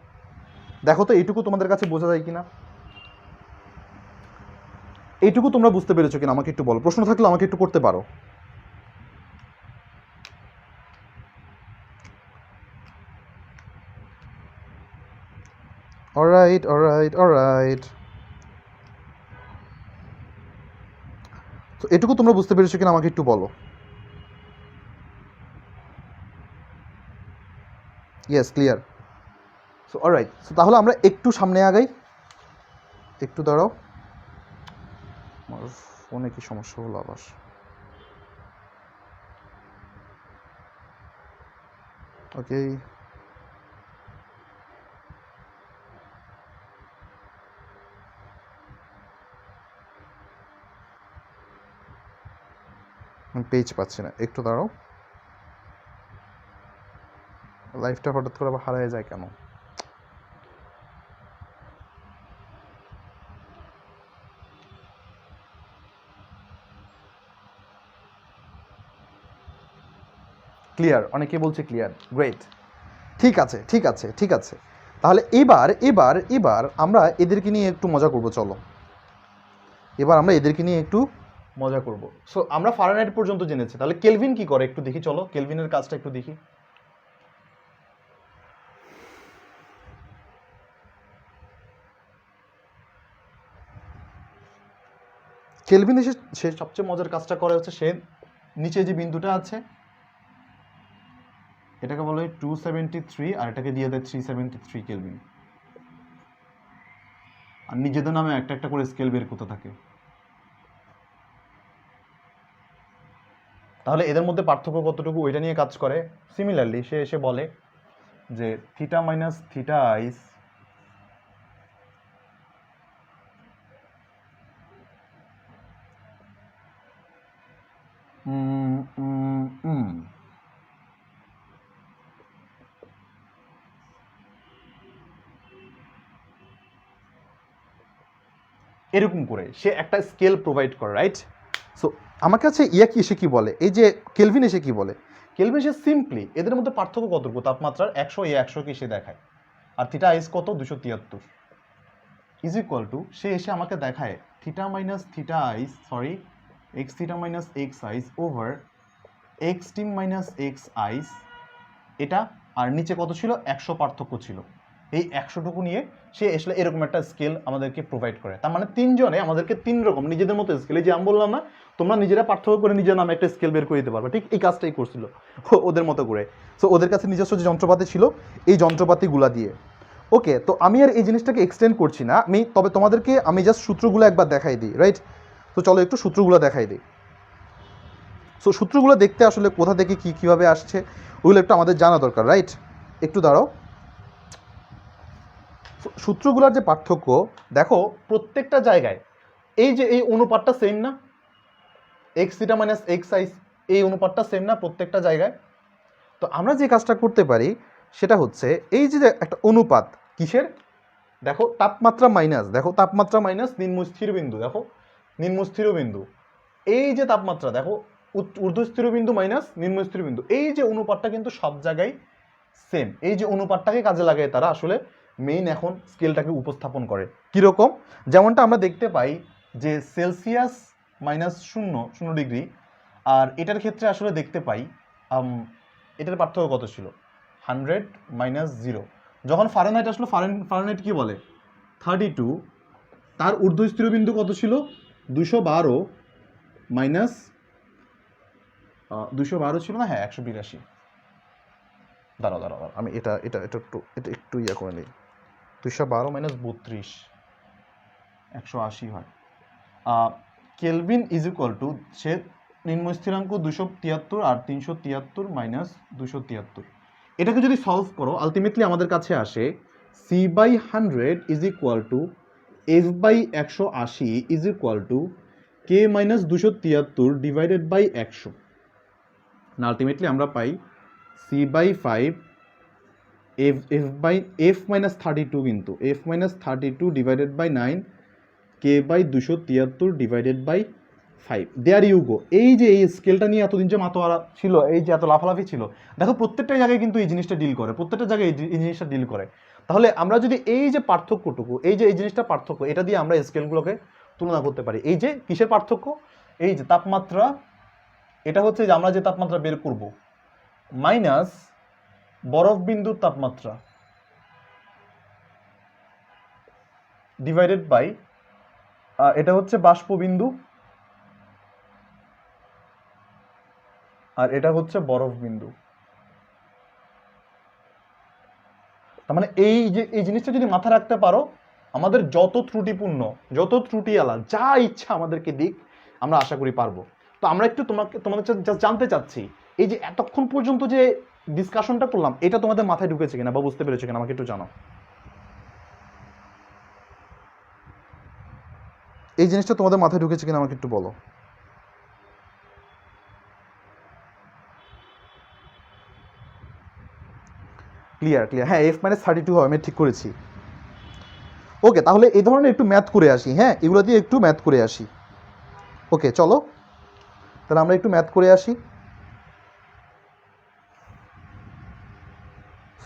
S1: দেখো তো এইটুকু তোমাদের কাছে বোঝা যায় কিনা, এইটুকু তোমরা বুঝতে পেরেছো কিনা আমাকে একটু বলো, প্রশ্ন থাকলে আমাকে একটু করতে পারো। অলরাইট অলরাইট অলরাইট, তো এটুকু তোমরা বুঝতে পেরেছো কিনা আমাকে একটু বলো। Yes, clear. So alright, so তাহলে আমরা একটু সামনে আগাই, একটু দাঁড়াও, আমার ফোনে কি সমস্যা হলো আবার। ওকে, পেজ পাচ্ছি না, একটু দাঁড়াও, লাইফটা হঠাৎ করে আবার হারিয়ে যায় কেন। ক্লিয়ার, অনেকে বলছে ক্লিয়ার, গ্রেট। ঠিক আছে ঠিক আছে ঠিক আছে, তাহলে এবার এবার এবার আমরা এদেরকে নিয়ে একটু মজা করব, চলো এবার আমরা এদেরকে নিয়ে একটু মজা করব। সো আমরা ফারেনহাইট পর্যন্ত জেনেছি, তাহলে কেলভিন কি করে একটু দেখি, চলো কেলভিনের কাজটা একটু দেখি। কেলভিন এসে সে সবচেয়ে মজার কাজটা করে হচ্ছে, সে নিচে যে বিন্দুটা আছে এটাকে বলে 273 আর এটাকে দিয়ে দেয় 373 কেলভিন, আর নিজেদের নামে একটা একটা করে স্কেল বের করতে থাকে। তাহলে এদের মধ্যে পার্থক্য কতটুকু ওইটা নিয়ে কাজ করে। সিমিলারলি সে এসে বলে যে থিটা মাইনাস থিটা আইস এরকম করে সে একটা স্কেল প্রোভাইড করে, রাইট। সো আমার কাছে কি এসে কি বলে, এই যে কেলভিন এসে কি বলে, কেলভিন এসে সিম্পলি এদের মধ্যে পার্থক্য কতটুকু, তাপমাত্রার 100 100কে সে দেখায়, আর থিটা আইস কত 273 ইজ ইকুয়াল টু, সে এসে আমাকে দেখায় theta minus theta ice, sorry X theta minus x ice over X steam minus x ice, এটা আর নিচে কত ছিল 100 পার্থক্য ছিল, এই 100টুকু নিয়ে সে আসলে এরকম একটা স্কেল আমাদেরকে প্রোভাইড করে। তার মানে তিনজনে আমাদেরকে তিন রকম নিজেদের মতো স্কেল, এই যে আমি বললাম না তোমরা নিজেরা পার্থক্য করে নিজের নামে একটা স্কেল বের করে দিতে পারবে, ঠিক এই কাজটাই করছিল ওদের মতো করে। সো ওদের কাছে নিজস্ব যে যন্ত্রপাতি ছিল এই যন্ত্রপাতিগুলা দিয়ে। ওকে, তো আমি আর এই জিনিসটাকে এক্সটেন্ড করছি না, আমি তবে তোমাদেরকে আমি জাস্ট সূত্রগুলো একবার দেখাই দিই, রাইট। তো চলো একটু সূত্রগুলো দেখাই দিই। সো সূত্রগুলো দেখতে আসলে কোথা থেকে কীভাবে আসছে ওগুলো একটু আমাদের জানা দরকার, রাইট। একটু দাঁড়াও, সূত্রগুলোর যে পার্থক্য দেখো প্রত্যেকটা জায়গায় এই যে এই অনুপাতটা সেম না, x theta minus x ice, এই অনুপাতটা সেম না প্রত্যেকটা জায়গায়। তো আমরা যে কাজটা করতে পারি সেটা হচ্ছে এই যে একটা অনুপাত কিসের, দেখো তাপমাত্রা মাইনাস, দেখো তাপমাত্রা মাইনাস নিম্নস্থির বিন্দু, দেখো নিম্নস্থির বিন্দু, এই যে তাপমাত্রা দেখো ঊর্ধ্বস্থির বিন্দু মাইনাস নিম্নস্থির বিন্দু, এই যে অনুপাতটা কিন্তু সব জায়গায় সেম। এই যে অনুপাতটাকে কাজে লাগায় তারা আসলে মেইন এখন স্কেলটাকে উপস্থাপন করে। কীরকম, যেমনটা আমরা দেখতে পাই যে সেলসিয়াস মাইনাস 0 ডিগ্রি, আর এটার ক্ষেত্রে আসলে দেখতে পাই এটার পার্থক্য কত ছিল 100 মাইনাস 0। যখন ফারেনহাইট আসলো, ফারেনহাইট কি বলে 32, তার ঊর্ধ্বস্থির বিন্দু কত ছিল 212 মাইনাস 212 ছিল না, হ্যাঁ 182। দাঁড়াও আমি এটা একটু ইয়া করে নিই, 212 মাইনাস 32 180 হয়। কেলভিন ইজ ইকুয়াল টু, সে নিম্ন স্থিরাঙ্ক 273 আর 373 মাইনাস 273, এটাকে যদি সলভ করো আলটিমেটলি আমাদের কাছে আসে C/100 is equal to F/180 is equal to K minus 273 divided by 100, না আলটিমেটলি আমরা পাই C/5 F মাইনাস 32, কিন্তু F minus 32 divided by 9 K/273 divided by 5। There you go. এই যে এই স্কেলটা নিয়ে এতদিন যে মাতোয়ারা ছিল, এই যে এত লাফালাফি ছিল, দেখো প্রত্যেকটা জায়গায় কিন্তু এই জিনিসটা ডিল করে, প্রত্যেকটা জায়গায় এই জিনিসটা ডিল করে। তাহলে আমরা যদি এই যে পার্থক্যটুকু, এই যে এই জিনিসটা পার্থক্য, এটা দিয়ে আমরা স্কেলগুলোকে তুলনা করতে পারি। এই যে কিসের পার্থক্য, এই যে তাপমাত্রা, এটা হচ্ছে যে আমরা যে তাপমাত্রা বের করব মাইনাস বরফ বিন্দুর তাপমাত্রা ডিভাইডেড বাই এটা হচ্ছে বাষ্প বিন্দু, আর এটা হচ্ছে বরফ বিন্দু। তার মানে এই যে এই জিনিসটা যদি মাথায় রাখতে পারো, আমাদের যত ত্রুটিপূর্ণ, যত ত্রুটিয়ালা যা ইচ্ছা আমাদেরকে দিক, আমরা আশা করি পারবো। তো আমরা একটু তোমাদের জানতে চাচ্ছি, এই যে এতক্ষণ পর্যন্ত যে ডিসকাশনটা করলাম, এটা তোমাদের মাথায় ঢুকেছে কিনা বা বুঝতে পেরেছো কিনা আমাকে একটু জানাও। এই জিনিসটা তোমাদের মাথায় ঢুকেছে কিনা আমাকে একটু বলো। ক্লিয়ার, হ্যাঁ F-32 হবে, আমি ঠিক করেছি। ওকে, তাহলে এই ধরনের একটু ম্যাথ করে আসি, হ্যাঁ এগুলো দিয়ে একটু ম্যাথ করে আসি। ওকে চলো তাহলে আমরা একটু ম্যাথ করে আসি।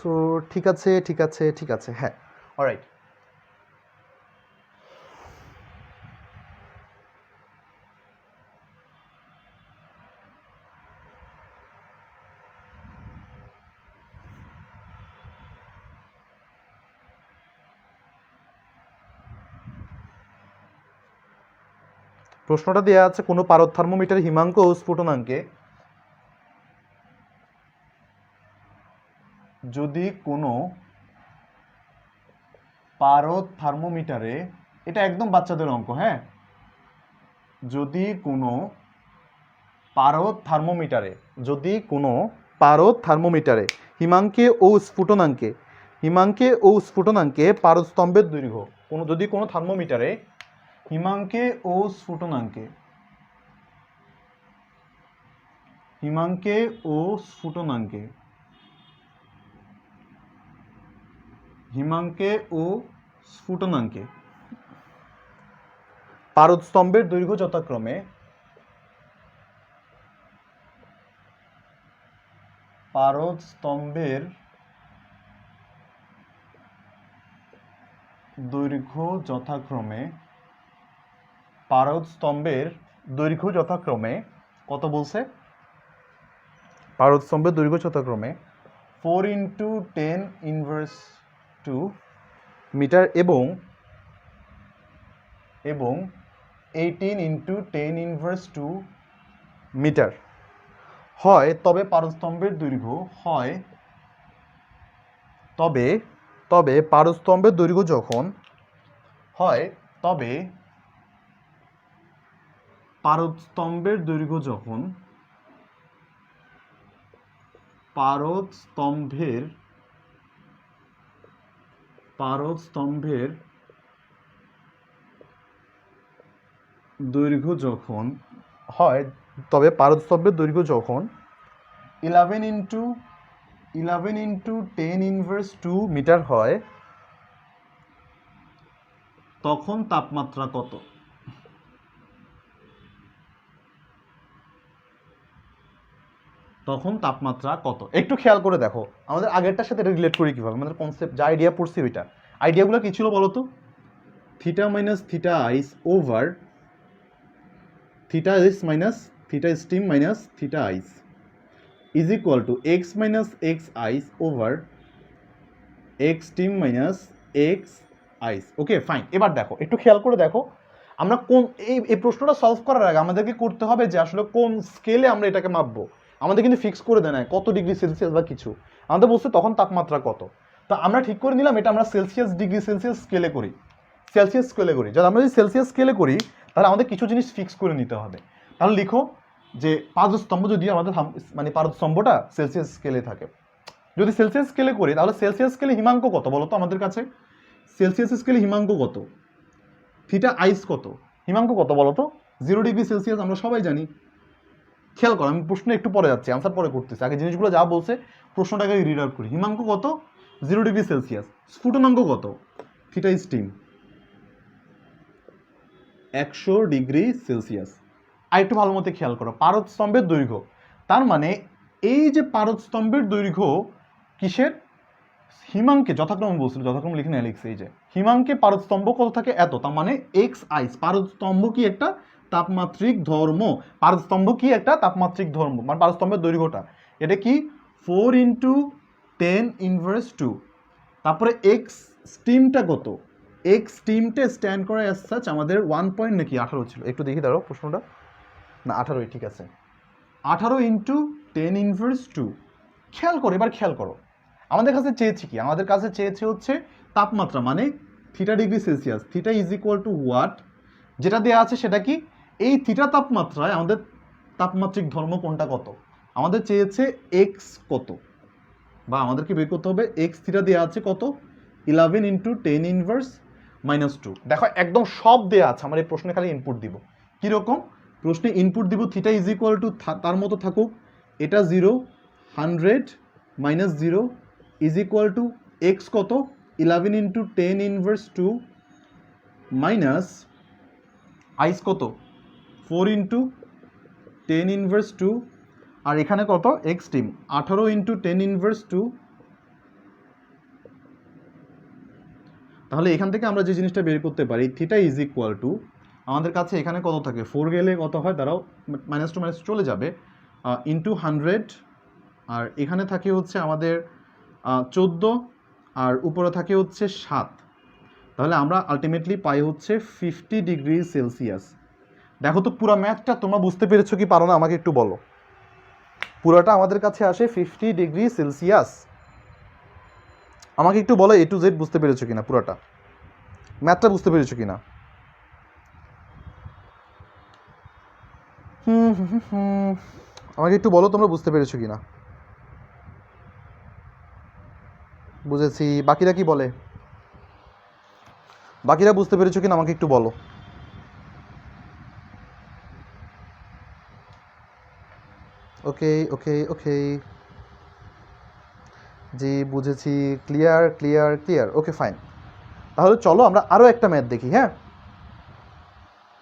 S1: সো ঠিক আছে ঠিক আছে ঠিক আছে, হ্যাঁ, অলরাইট। প্রশ্নটা দেওয়া আছে কোনো পারদ থার্মোমিটার হিমাঙ্ক ও স্ফুটনাঙ্কে যদি কোনো পারদ থার্মোমিটারে, এটা একদম বাচ্চাদের অঙ্ক, হ্যাঁ, যদি কোনো পারদ থার্মোমিটারে, যদি কোনো পারদ থার্মোমিটারে হিমাঙ্কে ও স্ফুটনাঙ্কে, হিমাঙ্কে ও স্ফুটনাঙ্কে পারদ স্তম্ভের দৈর্ঘ্য, কোনো যদি কোনো থার্মোমিটারে হিমাঙ্কে ও স্ফুটনাঙ্কে, হিমাঙ্কে ও স্ফুটনাঙ্কে, হিমাঙ্কে ও স্ফুটনাঙ্কে পারদ স্তম্ভের দৈর্ঘ্য যথাক্রমে, পারদ স্তম্ভের দৈর্ঘ্য যথাক্রমে, পারদ স্তম্ভের দৈর্ঘ্য যথাক্রমে কত বলছে? পারদ স্তম্ভের দৈর্ঘ্য যথাক্রমে 4 × 10⁻² মিটার এবং 18 × 10⁻² মিটার হয়, তবে পারদ স্তম্ভের দৈর্ঘ্য হয়, তবে পারদ স্তম্ভের দৈর্ঘ্য যখন হয়, তবে পারদ স্তম্ভের দৈর্ঘ্য যখন, পারদ স্তম্ভের দৈর্ঘ্য যখন হয়, তবে পারদ স্তম্ভের দৈর্ঘ্য যখন 11 × 10⁻² মিটার হয়, তখন তাপমাত্রা কত? তখন তাপমাত্রা কত? একটু খেয়াল করে দেখো, আমাদের আগেরটার সাথে এটা রিলেট করি কিভাবে, আমাদের কনসেপ্ট যা আইডিয়া পড়ছি ওইটা, আইডিয়াগুলো কি ছিল বলো তো? Theta minus theta ice over theta S minus theta steam minus theta ice is equal to x minus x ice over x steam minus x ice. Okay fine, এবার দেখো একটু খেয়াল করে দেখো, আমরা কোন এই প্রশ্নটা সলভ করার আগে আমাদেরকে করতে হবে যে আসলে কোন স্কেলে আমরা এটাকে মাপবো। আমাদের কিন্তু ফিক্স করে দেয় না কত ডিগ্রি সেলসিয়াস বা কিছু, আমাদের বলছে তখন তাপমাত্রা কত। তো আমরা ঠিক করে নিলাম এটা আমরা সেলসিয়াস ডিগ্রি সেলসিয়াস স্কেলে করি, সেলসিয়াস স্কেলে করি। যদি আমরা যদি সেলসিয়াস স্কেলে করি তাহলে আমাদের কিছু জিনিস ফিক্স করে নিতে হবে। তাহলে লিখো যে পারদস্তম্ভ যদি আমাদের মানে পারদস্তম্ভটা সেলসিয়াস স্কেলে থাকে, যদি সেলসিয়াস স্কেলে করি তাহলে সেলসিয়াস স্কেলে হিমাঙ্ক কত বলো তো আমাদের কাছে? সেলসিয়াস স্কেলে হিমাঙ্ক কত? থিটা আইস কত? হিমাঙ্ক কত বলো তো? 0 ডিগ্রি সেলসিয়াস আমরা সবাই জানি। খেয়াল করো, আমি প্রশ্ন একটু পরে যাচ্ছি, আনসার পরে করতেছি, আগে জিনিসগুলো যা বলছে প্রশ্নটাকে রিড আউট করি। হিমাঙ্ক কত? 0 ডিগ্রি সেলসিয়াস। স্ফুটনাঙ্ক কত? Theta steam 100 degree Celsius. আর একটু ভালো মতো খেয়াল করো, পারদ স্তম্ভের দৈর্ঘ্য, তার মানে এই যে পারদ স্তম্ভের দৈর্ঘ্য কিসের? হিমাঙ্কে, যথাক্রম বলছিল, যথাক্রম লিখে নেয় লিখছে, এই যে হিমাঙ্কে পারদ স্তম্ভ কত থাকে এত, তার মানে এক্স আইস। পারদ স্তম্ভ কি একটা তাপমাত্রিক ধর্ম, পারদ স্তম্ভ কি একটা তাপমাত্রিক ধর্ম, মানে পারদ স্তম্ভের দৈর্ঘ্যটা এটা কি 4 × 10⁻²। তারপরে এক্স স্টিমটা কত? এক্স স্টিমটা স্ট্যান্ড করে অ্যাজ সাচ আমাদের 1 পয়েন্ট নাকি 18 ছিল, একটু দেখি দাঁড়াও প্রশ্নটা, না 18ই ঠিক আছে, 18 × 10⁻²। খেয়াল করো, এবার খেয়াল করো আমাদের কাছে চেয়েছি কি? আমাদের কাছে চেয়েছে হচ্ছে তাপমাত্রা, মানে theta degree Celsius, theta is equal to what, যেটা দেওয়া আছে সেটা কি? এই থিটা তাপমাত্রায় আমাদের তাপমাত্রিক ধর্ম কোনটা কত? আমাদের চেয়েছে এক্স কত, বা আমাদেরকে বের করতে হবে এক্স থিটা দেওয়া আছে কত? 11 × 10⁻²। দেখো একদম সব দেওয়া আছে, আমার এই প্রশ্নে খালি ইনপুট দিব। কীরকম প্রশ্নে ইনপুট দিব? থিটা ইজ ইকুয়াল টু তার মতো থাকুক, এটা 0, 100 - 0 ইজ ইকুয়াল টু এক্স কত? 11 × 10⁻² মাইনাস আইস কত? 4 × 10⁻², আর এখানে কত? এক্স টিম 18 × 10⁻² তাহলে এখান থেকে আমরা যে জিনিসটা বের করতে পারি, থিটা ইজ ইকুয়াল টু, আমাদের কাছে এখানে কত থাকে, 4 গেলে কত হয়, দাঁড়াও মাইনাস টু মাইনাস চলে যাবে, ইন্টু 100, আর এখানে থাকে হচ্ছে আমাদের 14, আর উপরে থাকে হচ্ছে 7। তাহলে আমরা আলটিমেটলি পাই হচ্ছে 50 ডিগ্রি সেলসিয়াস। দেখো তো পুরো ম্যাথটা তোমরা বুঝতে পেরেছো কি পারো না আমাকে একটু বলো। পুরোটা আমাদের কাছে আসে 50 ডিগ্রি সেলসিয়াস। আমাকে একটু বলো A to Z বুঝতে পেরেছো কিনা, পুরোটা ম্যাথটা বুঝতে পেরেছো কিনা। আমাকে একটু বলো তোমরা বুঝতে পেরেছো কিনা। বুঝেছি, বাকিরা কি বলে, বাকিরা বুঝতে পেরেছো কিনা আমাকে একটু বলো। ওকে ওকে ওকে, জি বুঝেছি, clear clear clear, okay fine. তাহলে চলো আমরা আরও একটা ম্যাথ দেখি। হ্যাঁ,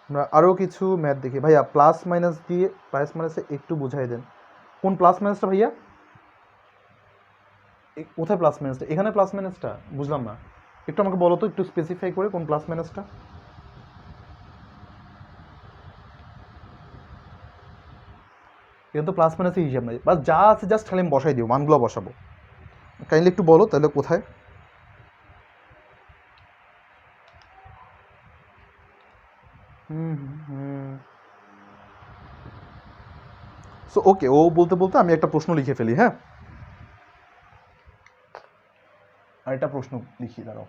S1: আমরা আরও কিছু ম্যাথ দেখি। ভাইয়া প্লাস মাইনাস দিয়ে, প্লাস মাইনাসে একটু বুঝাই দেন, কোন প্লাস মাইনাসটা ভাইয়া, কোথায় প্লাস মাইনাসটা, এখানে প্লাস মাইনাসটা বুঝলাম না, একটু আমাকে বলো তো একটু স্পেসিফাই করে কোন প্লাস মাইনাসটা। এটা তো প্লাস মাইনাসের হিসাব নাই, বাস যা আছে জাস্ট খালি আমি বসাই দিও, মানগুলো বসাবো। কাইন্ডলি একটু বলো তাহলে কোথায়। সো ওকে, ও বলতে বলতে আমি একটা প্রশ্ন লিখে ফেলি। হ্যাঁ, আর একটা প্রশ্ন লিখি, দাঁড়াও।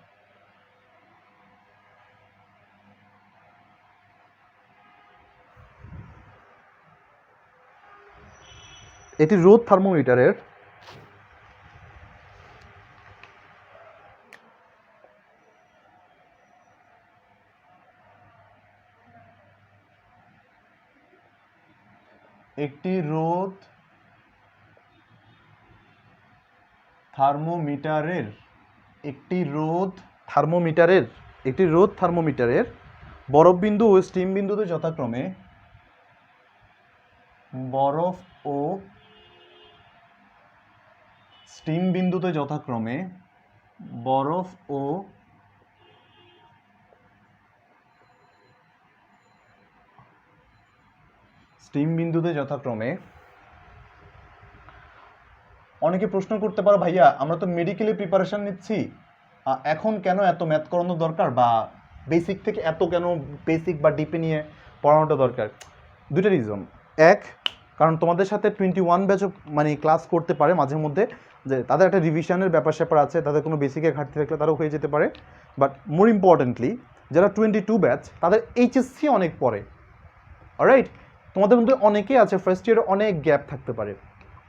S1: এটি রোদ থার্মোমিটারের একটি রোদ থার্মোমিটারের একটি রোদ থার্মোমিটারের বরফ বিন্দু ও স্টিম বিন্দুতে যথাক্রমে বরফ ও স্টিম বিন্দুতে যথাক্রমে বরফ ও স্টিম বিন্দুতে যথাক্রমে। অনেকে প্রশ্ন করতে পারো ভাইয়া আমরা তো মেডিকেলে প্রিপারেশন নিচ্ছি, এখন কেন এত ম্যাথ করানো দরকার, বা বেসিক থেকে এত কেন বেসিক বা ডিপে নিয়ে পড়ানোটা দরকার। দুটো রিজন, এক, কারণ তোমাদের সাথে 21 ব্যাচও মানে ক্লাস করতে পারে মাঝে মধ্যে, যে তাদের একটা রিভিশনের ব্যাপার স্যাপার আছে, তাদের কোনো বেসিকের ঘাটতি থাকলে তারাও হয়ে যেতে পারে। বাট মোর ইম্পর্টেন্টলি যারা 22 ব্যাচ তাদের এইচএসসি অনেক পড়ে। অলরাইট, তোমাদের মধ্যে অনেকে আছে ফার্স্ট ইয়ারে অনেক গ্যাপ থাকতে পারে,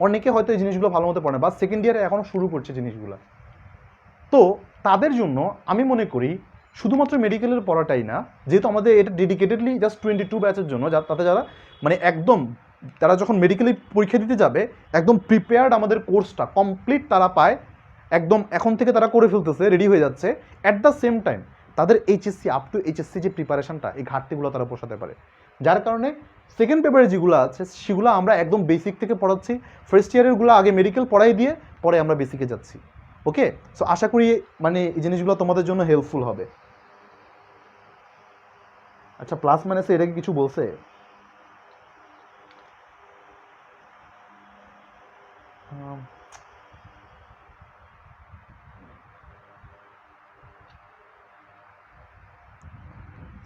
S1: অনেকে হয়তো এই জিনিসগুলো ভালো মতো পড়ে না, বা সেকেন্ড ইয়ারে এখনও শুরু করছে জিনিসগুলো। তো তাদের জন্য আমি মনে করি শুধুমাত্র মেডিকেলের পড়াটাই না, যেহেতু আমাদের এটা ডেডিকেটেডলি জাস্ট 22 ব্যাচের জন্য, তাতে যারা মানে একদম তারা যখন মেডিকেলে পরীক্ষা দিতে যাবে একদম প্রিপেয়ার্ড, আমাদের কোর্সটা কমপ্লিট তারা পায় একদম, এখন থেকে তারা করে ফেলতেছে, রেডি হয়ে যাচ্ছে। অ্যাট দ্য সেম টাইম তাদের এইচএসসি আপ টু এইচএসসি যে প্রিপারেশনটা, এই ঘাটতিগুলো তারা পোষাতে পারে, যার কারণে সেকেন্ড পেপারে যেগুলো আছে সেগুলো আমরা একদম বেসিক থেকে পড়াচ্ছি। ফার্স্ট ইয়ারেরগুলো আগে মেডিকেল পড়াই দিয়ে পরে আমরা বেসিকে যাচ্ছি। ওকে, সো আশা করি মানে এই জিনিসগুলো তোমাদের জন্য হেল্পফুল হবে। আচ্ছা, প্লাস মাইনাসে এটা কি কিছু বলছে?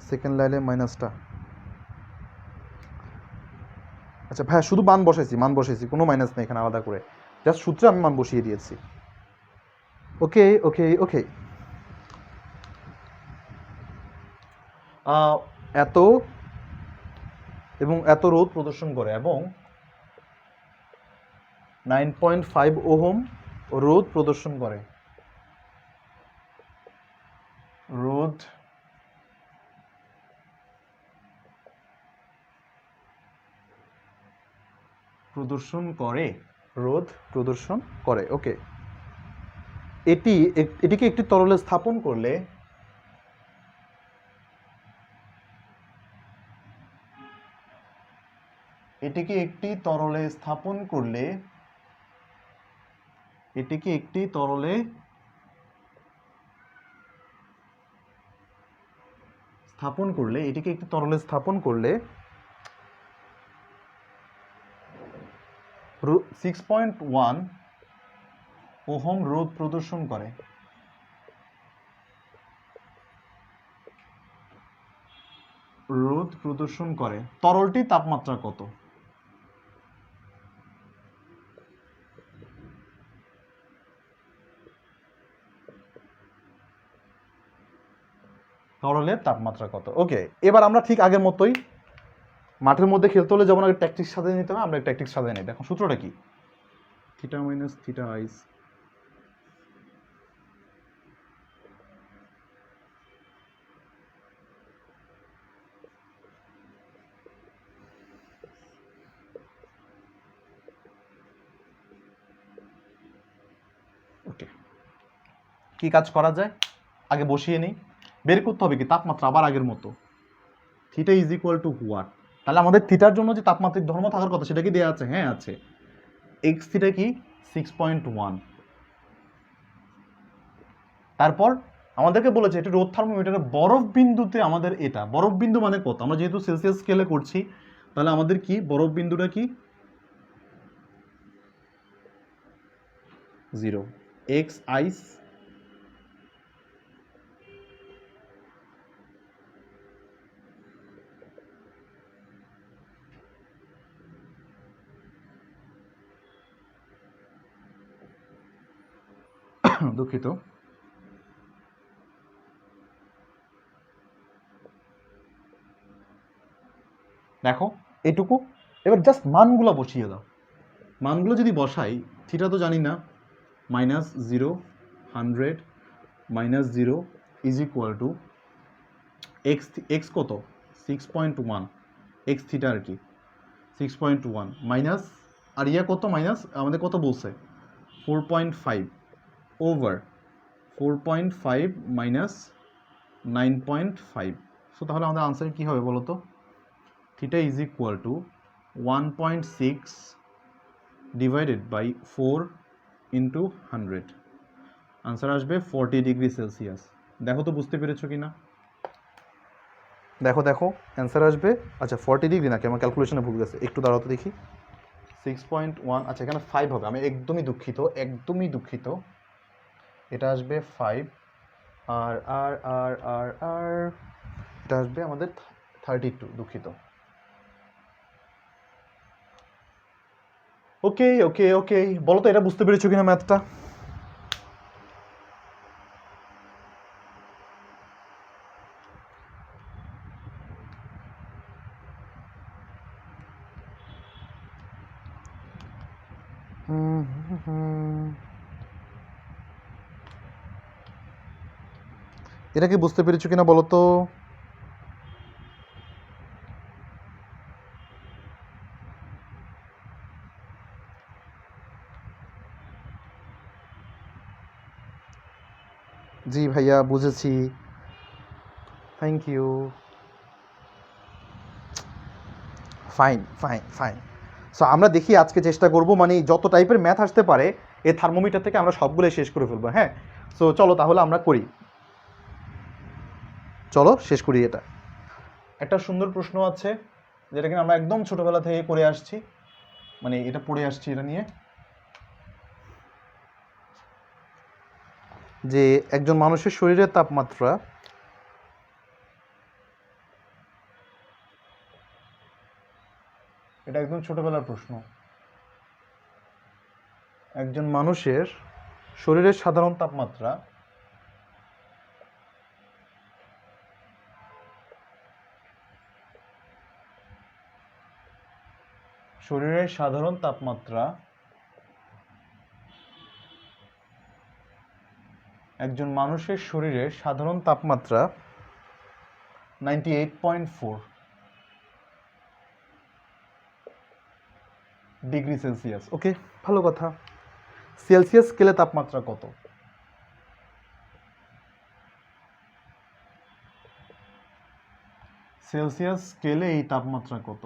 S1: সেকেন্ড লাইনে মাইনাসটা, আচ্ছা ভাই শুধু মান বসাইছি, কোনো মাইনাস নেই এখানে আলাদা করে, জাস্ট সূত্রে আমি মান বসিয়ে দিয়েছি। ওকে ওকে ওকে, এত এবং এত রোধ প্রদর্শন করে এবং 9.5 ওহম রোধ প্রদর্শন করে, রোধ রোধ প্রদর্শন করে। ওকে, এটিকে একটি তরলে স্থাপন করলে এটিকে একটি তরলে স্থাপন করলে, এটিকে একটি তরলে স্থাপন করলে 6.1 ওহম রোধ প্রদর্শন করে। রোধ প্রদর্শন করে। তরলটির তাপমাত্রা কত? তরলের তাপমাত্রা কত? ওকে, এবার আমরা ঠিক আগের মতোই মাঠের মধ্যে খেলতে হলে যেমন আগে ট্যাকটিক্স সাজিয়ে নিতে হবে, আমরা ট্যাকটিক্স সাজিয়ে নিই। দেখো সূত্রটা কি? থিটা মাইনাস থিটা আইস ওকে, কি কাজ করা যায়? আগে বসিয়ে নিই, বের করতে হবে কি তাপমাত্রা আবার আগের মতো। Theta is equal two what? তাহলে আমাদের থিটার জন্য যে তাপমাত্রিক ধর্ম থাকার কথা সেটা কি দেওয়া আছে? হ্যাঁ আছে। এক্স থিটা কি 6.1। তারপর আমাদেরকে বলেছে এটা রোদ থার্মোমিটারে বরফ বিন্দুতে আমাদের, এটা বরফ বিন্দু মানে কত? আমরা যেহেতু সেলসিয়াস স্কেলে করছি তাহলে আমাদের কি বরফ বিন্দুটা কি 0। এক্স আইস দুঃখিত, দেখো এটুকু। এবার জাস্ট মানগুলো বসিয়ে দাও। মানগুলো যদি বসাই, থিটা তো জানি না, -0 100 -0 is equal to x. X কত? 6.1। এক্স থিটা আর কি 6.1 মাইনাস, আর ইয়া কত মাইনাস আমাদের কত বলছে 4.5 ওভার 4.5 মাইনাস 9.5। সো তাহলে আমাদের আনসার কী হবে বলো তো? Theta is equal to 1.6 divided by 4 into 100। Answer আসবে 40 ডিগ্রি সেলসিয়াস। দেখো তো বুঝতে পেরেছো কি না? দেখো দেখো অ্যান্সার আসবে, আচ্ছা 40 ডিগ্রি নাকি আমার ক্যালকুলেশনে ভুল গেছে, একটু দাঁড়াতে দেখি। 6.1, আচ্ছা এখানে 5 হবে, আমি একদমই দুঃখিত, একদমই দুঃখিত। এটা আসবে 5 আর আর আর আর আর এটা আসবে আমাদের 32, দুঃখিত। ওকে ওকে ওকে, বলো তো এটা বুঝতে পেরেছো কিনা ম্যাথটা? এটা কি বুঝতে পেরেছো কিনা বলো তো? জি ভাইয়া বুঝেছি, thank you. Fine fine fine. So আমরা দেখি আজকে চেষ্টা করব মানে যত টাইপের ম্যাথ আসতে পারে এই থার্মোমিটার থেকে আমরা সবগুলো শেষ করে ফেলবো। হ্যাঁ, সো চলো তাহলে আমরা করি, চলো শেষ করি। এটা একটা সুন্দর প্রশ্ন আছে যেটা কিনা আমরা একদম ছোটবেলা থেকে করে আসছি, মানে এটা পড়ে আসছি এটা নিয়ে, যে একজন মানুষের শরীরের তাপমাত্রা এটা একদম ছোটবেলার প্রশ্ন। একজন মানুষের শরীরের সাধারণ তাপমাত্রা শরীরের সাধারণ তাপমাত্রা একজন মানুষের শরীরের সাধারণ তাপমাত্রা 98.4 ডিগ্রি সেলসিয়াস। ওকে, ভালো কথা। সেলসিয়াস স্কেলে তাপমাত্রা কত? সেলসিয়াস স্কেলে এই তাপমাত্রা কত?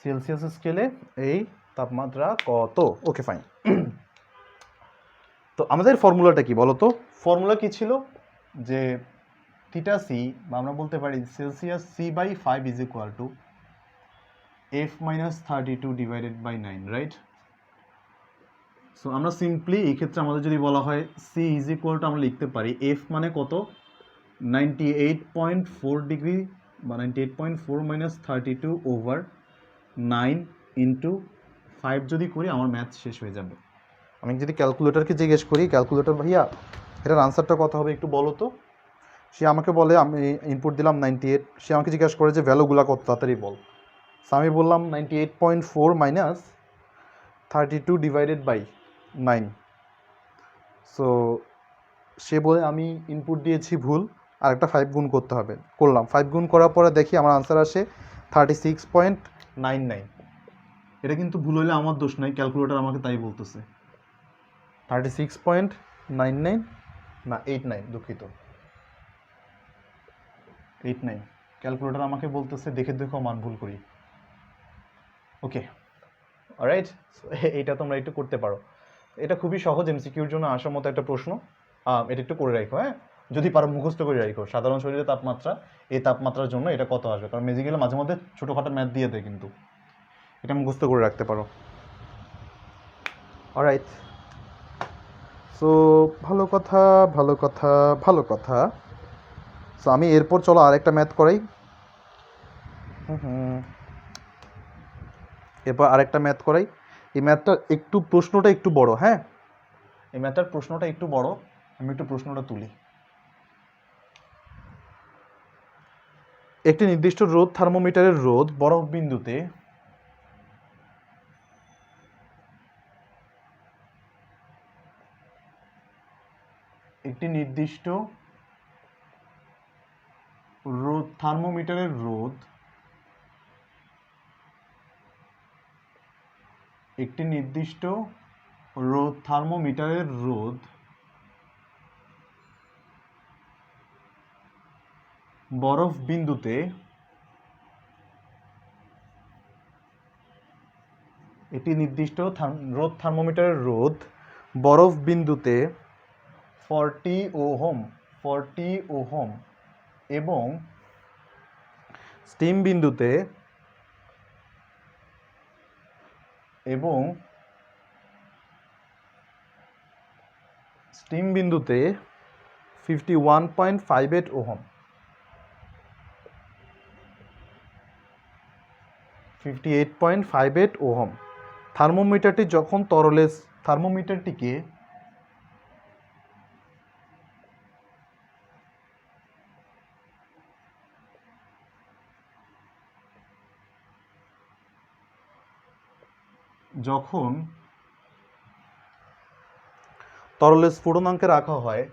S1: সেলসিয়াস স্কেলে এই তাপমাত্রা কত? Okay fine. তো আমাদের ফর্মুলাটা কি বলো তো? ফর্মুলা কি ছিল? যে থিটা সি, বা আমরা বলতে পারি Celsius C/5 is equal to F-32 divided by 9, right? So আমরা সিম্পলি এই ক্ষেত্রে আমাদের যদি বলা হয় সি ইজ ইকুয়াল টু, আমরা লিখতে পারি এফ মানে কত, 98.4 ডিগ্রি বা 98.4 মাইনাস 32 ওভার 9 ইন্টু 5 যদি করি আমার ম্যাথ শেষ হয়ে যাবে। আমি যদি ক্যালকুলেটরকে জিজ্ঞেস করি, ক্যালকুলেটর ভাইয়া এটার আনসারটা কত হবে একটু বলো তো। সে আমাকে বলে, আমি ইনপুট দিলাম 98, সে আমাকে জিজ্ঞাসা করে যে ভ্যালুগুলো কত তাড়াতাড়ি বল। সো আমি বললাম 98.4 মাইনাস 32 ডিভাইডেড বাই 9। সো সে বলে আমি ইনপুট দিয়েছি ভুল, আরেকটা 5 গুণ করতে হবে, করলাম। 5 গুণ করার পরে দেখি আমার আনসার আসে 36.99। এটা কিন্তু ভুল হলে আমার দোষ নাই, ক্যালকুলেটর আমাকে তাই বলতেছে। 36.99 না 89, দুঃখিত, 89। ক্যালকুলেটর আমাকে বলতেছে দেখে দেখো মান ভুল করি। ওকে, অলরাইট, এইটা তোমরা একটু করতে পারো। এটা খুবই সহজ, এমসিকিউর জন্য আসার মতো একটা প্রশ্ন। এটা একটু করে রাখো, হ্যাঁ, যদি পারো মুখস্থ করে রাখো। সাধারণ শরীরের তাপমাত্রা, এই তাপমাত্রার জন্য এটা কত আসবে, কারণ মেজিক্যালে মাঝে মধ্যে ছোটোখাটো ম্যাথ দিয়ে দেয়, কিন্তু এটা মুখস্থ করে রাখতে পারো। অলরাইট, সো ভালো কথা ভালো কথা ভালো কথা। সো আমি এরপর চলো আরেকটা ম্যাথ করাই। এরপর আরেকটা ম্যাথ করাই। এই ম্যাথটা একটু, প্রশ্নটা একটু বড়, হ্যাঁ, এই ম্যাথটার প্রশ্নটা একটু বড়। আমি একটু প্রশ্নটা তুলি। একটি নির্দিষ্ট রোদ, থার্মোমিটারের রোদ বরফ বিন্দুতে একটি নির্দিষ্ট রোদ, থার্মোমিটারের রোদ, একটি নির্দিষ্ট রোদ, থার্মোমিটারের রোদ বরফ বিন্দুতে, একটি নির্দিষ্ট রোদ, থার্মোমিটারের রোদ বরফ বিন্দুতে 40 ওহম এবং স্টিম বিন্দুতে 51.58 ওহম। 58.58 ওহম। থার্মোমিটারটি যখন তরলে, থার্মোমিটারটিকে যখন তরলে স্ফুটনাঙ্কে রাখা হয়,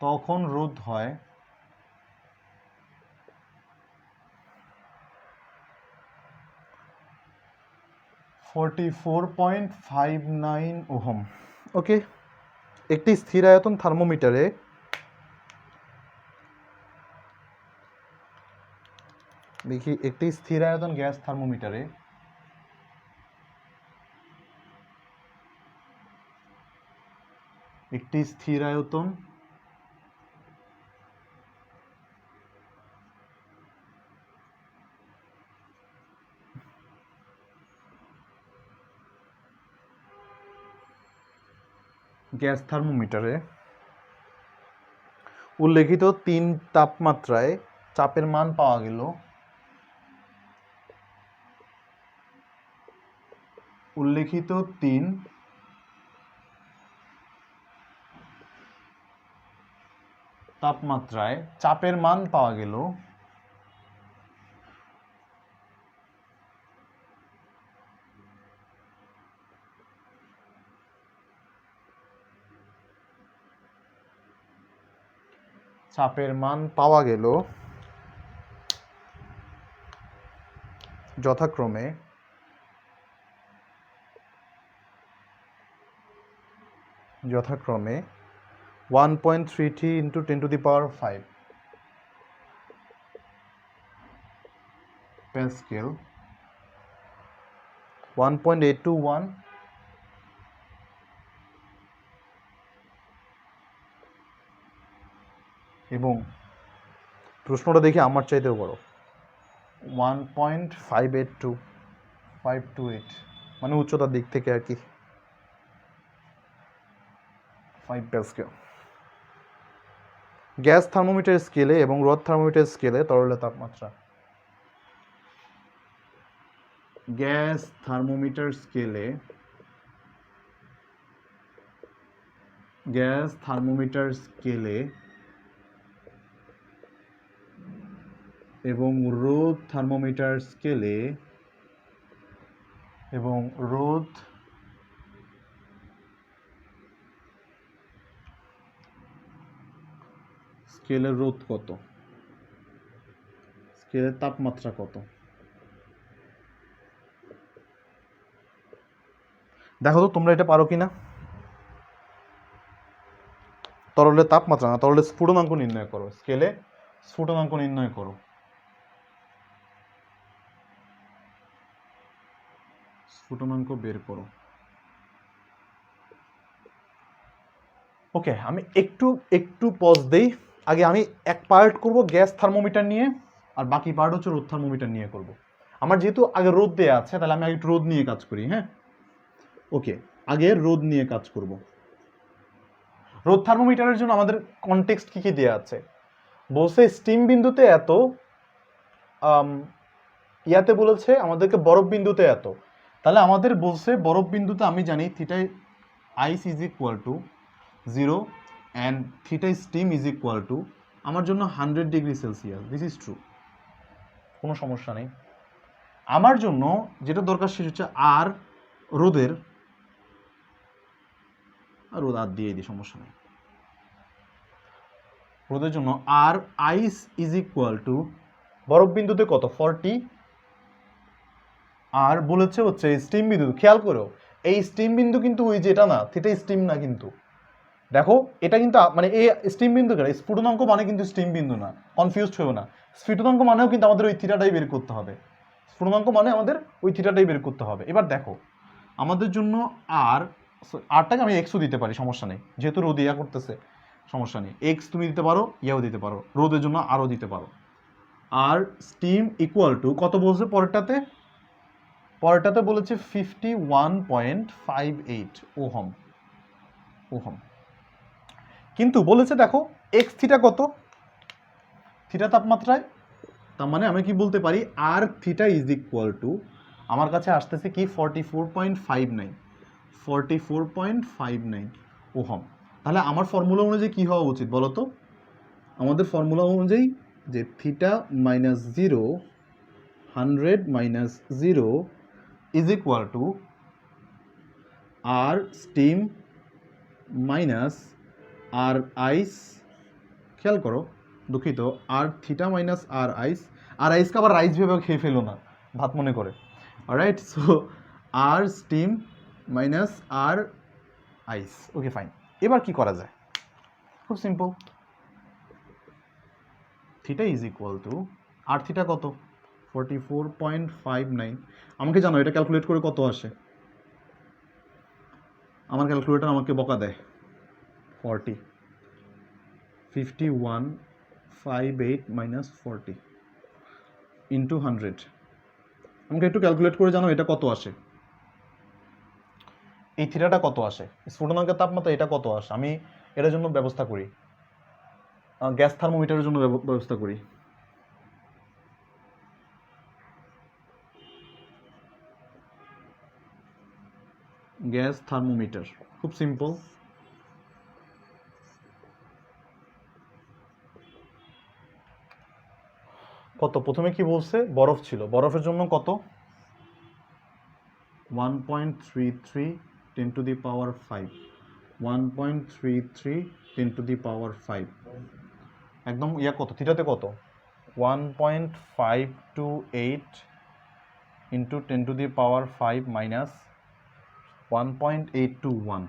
S1: তখন রোধ হয় 44.59 ওহম। ওকে, একটি স্থির আয়তন থার্মোমিটারে দেখি, একটি স্থির আয়তন গ্যাস থার্মোমিটারে একটি স্থির আয়তন গ্যাস থার্মোমিটারে উল্লেখিত 3 তাপমাত্রায় চাপের মান পাওয়া গেল, উল্লেখিত 3 তাপমাত্রায় চাপের মান পাওয়া গেল, চাপের মান পাওয়া গেল যথাক্রমে যথাক্রমে 1.33 ইন্টু 10⁵ প্যাসকেল, 1.821 এবং প্রশ্নটা দেখি আমার চাইতেও বড়, 1.528 মানে উচ্চতার দিক থেকে আর কি 5 প্যাসকেল। গ্যাস থার্মোমিটার স্কেলে এবং রদ থার্মোমিটার স্কেলে তরলের তাপমাত্রা। গ্যাস থার্মোমিটার স্কেলে এবং রোদ থার্মোমিটার স্কেলে স্কেলের রোদ কত, স্কেলের তাপমাত্রা কত? দেখো তো তোমরা এটা পারো কিনা। তরলের তাপমাত্রা না, তরলের স্ফুটনাঙ্ক নির্ণয় করো, স্কেলে স্ফুটনাঙ্ক নির্ণয় করো। স্ফুটনাঙ্ক বের করো। ওকে, আমি একটু পজ দেই। আগে আমি এক পার্ট করব গ্যাস থার্মোমিটার নিয়ে, আর বাকি পার্ট হচ্ছে রোদ থার্মোমিটার নিয়ে করব। আমার যেহেতু আগে রোদ দেয়া আছে, তাহলে আমি আগে একটু রোদ নিয়ে কাজ করি। হ্যাঁ, ওকে, আগে রোদ নিয়ে কাজ করব। রোদ থার্মোমিটারের জন্য আমাদের কনটেক্সট কি কি দেয়া আছে? বলছে স্টিম বিন্দুতে এত, ইয়াতে বলেছে আমাদেরকে বরফ বিন্দুতে এত। তাহলে আমাদের বলছে বরফ বিন্দুতে আমি জানি theta ice is equal to 0 and theta steam is equal to আমার জন্য 100 degree Celsius. This is true, কোনো সমস্যা নেই। আমার জন্য যেটা দরকার সেটা হচ্ছে আর রোদের, রোদ আর দিয়ে দিই, সমস্যা নেই। রোদের জন্য আর আইস ইজ ইকুয়াল টু বরফ বিন্দুতে কত 40, আর বলেছে হচ্ছে স্টিম বিন্দু। খেয়াল করো এই স্টিম বিন্দু কিন্তু ওই যেটা না, থিটা স্টিম না কিন্তু। দেখো এটা কিন্তু মানে এই স্টিম বিন্দু কেন, স্ফুটনাঙ্ক মানে কিন্তু স্টিম বিন্দু না, কনফিউজড হয়েও না। স্ফুটনাঙ্ক মানেও কিন্তু আমাদের ওই থিটাটাই বের করতে হবে। স্ফুটনাঙ্ক মানে আমাদের ওই থিটাটাই বের করতে হবে। এবার দেখো আমাদের জন্য আরটাকে আমি এক্সও দিতে পারি, সমস্যা নেই, যেহেতু রোদ ইয়া করতেছে, সমস্যা নেই। এক্স তুমি দিতে পারো, ইয়াও দিতে পারো, রোদের জন্য আরও দিতে পারো। আর স্টিম ইকুয়াল টু কত বলছে পরেরটাতে বলেছে 51.58 ওহম। কিন্তু বলেছে দেখো এক্স থিটা কত, থিটা তাপমাত্রায়। তার মানে আমি কি বলতে পারি, আর থিটা ইজ ইকুয়াল টু আমার কাছে আসতেছে কি 44.59 ওহম। তাহলে আমার ফর্মুলা অনুযায়ী কি হওয়া উচিত বলো তো? আমাদের ফর্মুলা অনুযায়ী যে theta minus 0 100 minus 0 is equal to R steam minus R ice. খেয়াল করো, দুঃখিত, আর থিটা মাইনাস আর আইসকে আবার রাইস ভেবে খেয়ে ফেলো না, ভাত মনে করে। Alright, so R steam minus R ice. Okay fine. এবার কি করা যায়? খুব simple, theta is equal to R theta কত 44.59। আমাকে জানো এটা ক্যালকুলেট করে কত আসে? আমার ক্যালকুলেটর আমাকে বকা দেয় 51.58 মাইনাস 40 ইন্টু 100। আমাকে একটু ক্যালকুলেট করে জানো এটা কত আসে, এই থিটাটা কত আসে, স্ফুটনাঙ্কের তাপমাত্রা এটা কত আসে। আমি এটার জন্য ব্যবস্থা করি, গ্যাস থার্মোমিটারের জন্য ব্যবস্থা করি। গ্যাস থার্মোমিটার খুব সিম্পল। কত প্রথমে কি বলছে, বরফ ছিল, বরফের জন্য কত 1.33 10 to the power 5, 1.33 10 to the পাওয়ার 5 একদম ইয়া কত থিটাতে কত 1.528 into 10 to the power 5 minus 1.821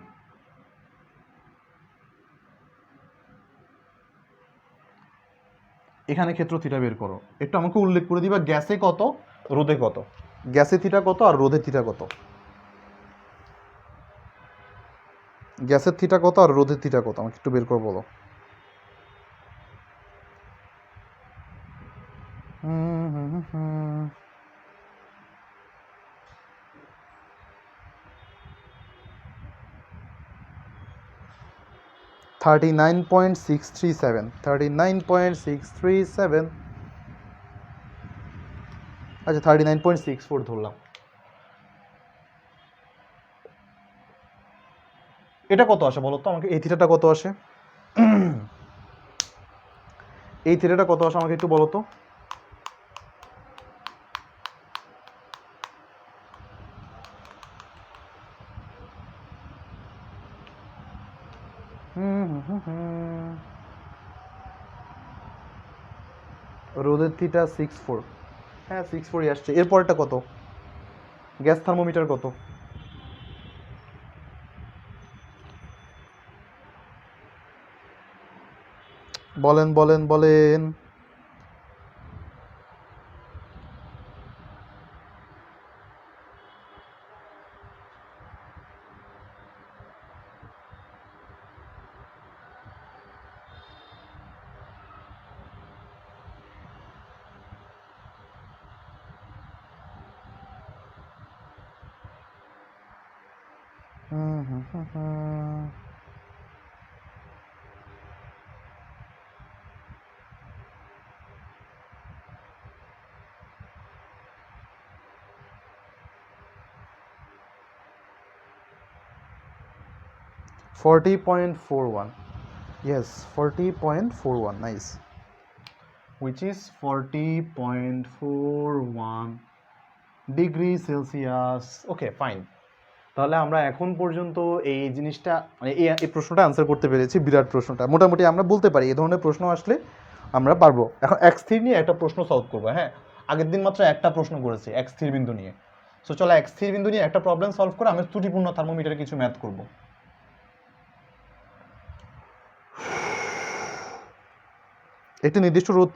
S1: এখানে ক্ষেত্র থিটা বের করো, একটু আমাকে উল্লেখ করে দিবা গ্যাসে কত রোদে কত, গ্যাসে থিটা কত আর রোদে থিটা কত, গ্যাসের থিটা কত আর রোদের থিটা কত আমাকে একটু বের করে বলো। হুম 39.637 39.637, আচ্ছা 39.64 ধরলাম। এটা কত আসে বলো তো আমাকে, এই থিটাটা কত আসে, এই থিটাটা কত আসে আমাকে একটু বলো তো। রোদের থিটা 64, হ্যাঁ 64ই আসছে। এরপরটা কত, গ্যাস থার্মোমিটার কত, বলেন বলেন বলেন। $40.41, yes 40.41, nice, which is 40.41 degree Celsius. Okay fine, তাহলে আমরা এখন পর্যন্ত এই জিনিসটা মানে এই প্রশ্নটা আনসার করতে পেরেছি, বিরাট প্রশ্নটা মোটামুটি আমরা বলতে পারি এই ধরনের প্রশ্ন আসলে আমরা পারবো। এখন x3 নিয়ে একটা প্রশ্ন সলভ করবো, হ্যাঁ আগের দিন মাত্র একটা প্রশ্ন করেছি x3 বিন্দু নিয়ে, সো চলো x3 বিন্দু নিয়ে একটা প্রবলেম সলভ করে আমি ত্রুটিপূর্ণ থার্মোমিটারে কিছু ম্যাথ করব। একটি নির্দিষ্ট রোদ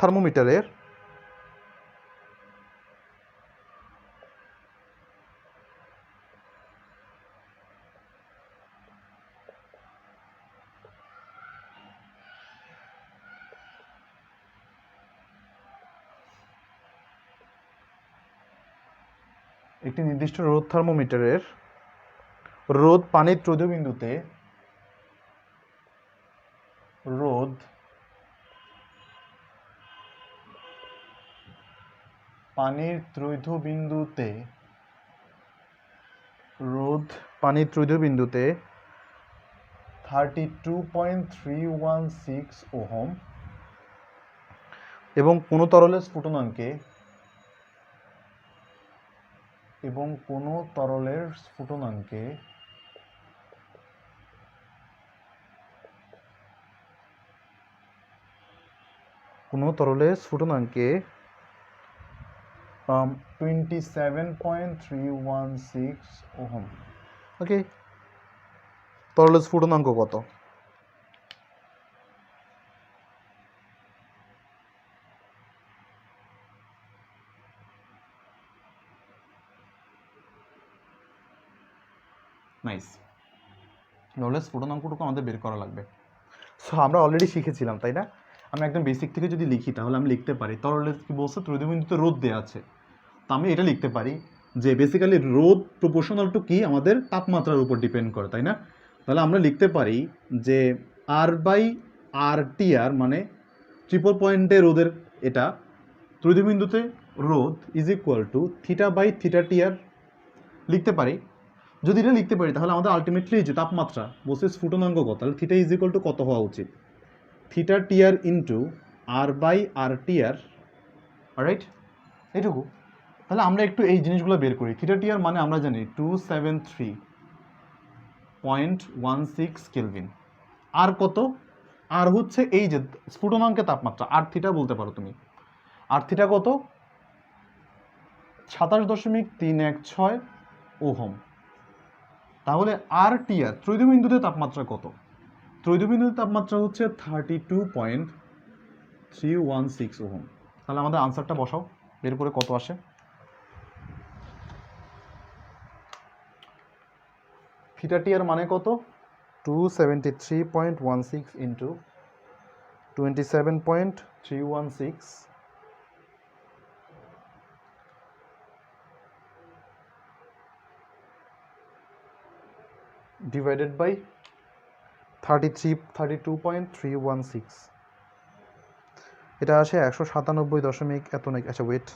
S1: থার্মোমিটারের রোদ পানির ত্রৈধবিন্দুতে রোদ পানির ত্রৈধবিন্দুতে 32.316 ওহম এবং কোন তরলের স্ফুটনাঙ্কে কোনো তরলের স্ফুটনাঙ্কে 27.316 ওহম। ওকে, তরলের স্ফুটনাঙ্ক কত? নাইস, তরলের স্ফুটনাঙ্কটুকু আমাদের বের করা লাগবে। সো আমরা অলরেডি শিখেছিলাম তাই না, আমি একদম বেসিক থেকে যদি লিখি তাহলে আমি লিখতে পারি তরলের কি বলছে ত্রৈধবিন্দুতে রোদ দেওয়া আছে, তো আমি এটা লিখতে পারি যে বেসিক্যালি রোদ প্রপোর্শনাল টু কি আমাদের তাপমাত্রার উপর ডিপেন্ড করে তাই না, তাহলে আমরা লিখতে পারি যে R/RTR মানে ট্রিপল পয়েন্টে রোদের এটা ত্রৈধবিন্দুতে রোদ ইজ ইকুয়াল টু θ/θTR লিখতে পারি। যদি এটা লিখতে পারি তাহলে আমাদের আলটিমেটলি যে তাপমাত্রা বলছে স্ফুটনাঙ্ক কত, তাহলে থিটা ইজ ইকুয়াল টু কত হওয়া উচিত, θTR ইন্টু R/RTR, রাইট এইটুকু। তাহলে আমরা একটু এই জিনিসগুলো বের করি। θTR মানে আমরা জানি 273.16 কেলভিন। আর কত, আর হচ্ছে এই যে স্ফুটনাঙ্কের তাপমাত্রা আর থিটা বলতে পারো তুমি, আর থিটা কত 27.316 ওহম। তাহলে RTR ত্রৈধবিন্দুতে তাপমাত্রা কত, ত্রৈধবিন্দুতে তাপমাত্রা হচ্ছে 316 ওহম। তাহলে আমাদের আনসারটা বসাও, বের করে কত আসে। থিটা টি এর মানে কত? 273.16 ইন্টু 27.316 ডিভাইডেড বাই 32.316, এটা আসে 197 দশমিক এত নাকি। আচ্ছা ওয়েট,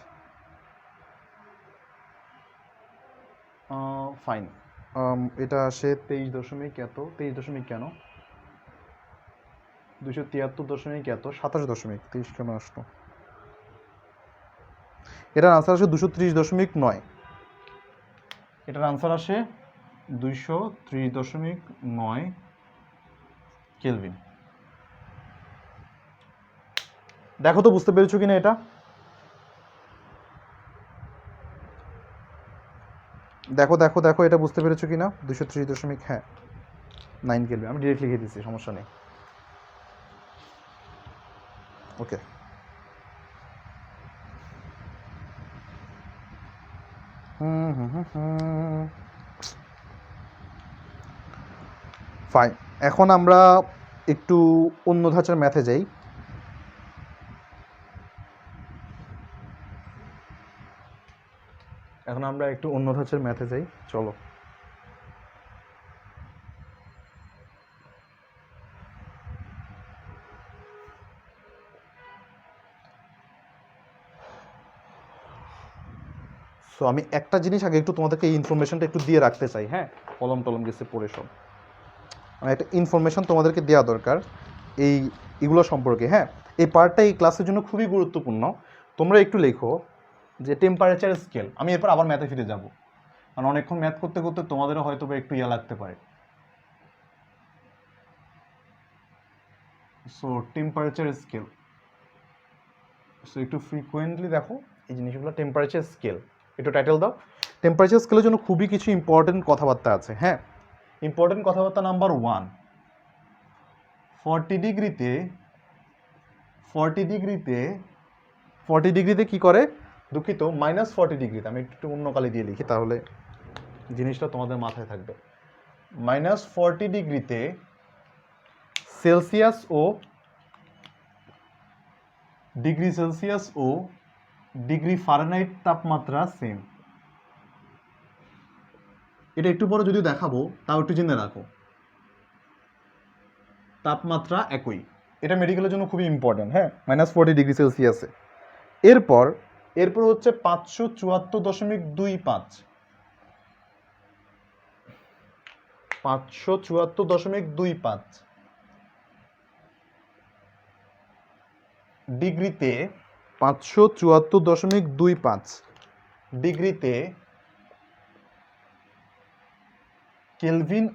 S1: ফাইন, এটা আসে 23 দশমিক এত, 23 দশমিক কেন, 273 দশমিক এত, 27 দশমিক 23 কেন আসলো, এটার আনসার আসে 230.9, এটার আনসার আসে 230.9 কেলভিন। দেখো তো বুঝতে পেরেছো কিনা এটা, দেখো দেখো দেখো এটা বুঝতে পেরেছো কিনা, 230 হ্যাঁ 9 কেলভিন। আমি ডিরেক্ট লিখে দিচ্ছি, সমস্যা নেই। ওকে, ফাইন। এখন আমরা একটু অন্য ধাঁচের ম্যাথে যাই। এখন আমরা একটু অন্য ধাঁচের ম্যাথে যাই, চলো। সো আমি একটা জিনিস আগে একটু তোমাদেরকে এই ইনফরমেশনটা একটু দিয়ে রাখতে চাই, হ্যাঁ, কলম টলম গেছে পড়ে সব, মানে একটা ইনফরমেশন তোমাদেরকে দেওয়া দরকার এইগুলো সম্পর্কে, হ্যাঁ। এই পার্টটা এই ক্লাসের জন্য খুবই গুরুত্বপূর্ণ। তোমরা একটু লেখো যে টেম্পারেচার স্কেল, আমি এরপর আবার ম্যাথে ফিরে যাব, কারণ অনেকক্ষণ ম্যাথ করতে করতে তোমাদেরও হয়তো একটু ইয়া লাগতে পারে। সো টেম্পারেচার স্কেল, সো একটু ফ্রিকোয়েন্টলি দেখো এই জিনিসগুলো, টেম্পারেচার স্কেল একটু টাইটেল দাও। টেম্পারেচার স্কেলের জন্য খুবই কিছু ইম্পর্টেন্ট কথাবার্তা আছে, হ্যাঁ। ইম্পর্টেন্ট কথাবার্তা নাম্বার 1, 40 ডিগ্রিতে কি করে, দুঃখিত -40 ডিগ্রিতে, আমি একটু অন্য কালি দিয়ে লিখি তাহলে জিনিসটা তোমাদের মাথায় থাকবে। -40 ডিগ্রিতে সেলসিয়াস ও ডিগ্রি ফারেনহাইট তাপমাত্রা সেম। এটা একটু পরে যদি দেখাবো, তাও একটু জেনে রাখো, তাপমাত্রা একই। এটা মেডিকেলের জন্য খুবই ইম্পর্টেন্ট, হ্যাঁ, -40 ডিগ্রি সেলসিয়াসে। এরপর হচ্ছে 574.25, 574.25 ডিগ্রিতে, 574.25 ডিগ্রিতে কেলভিন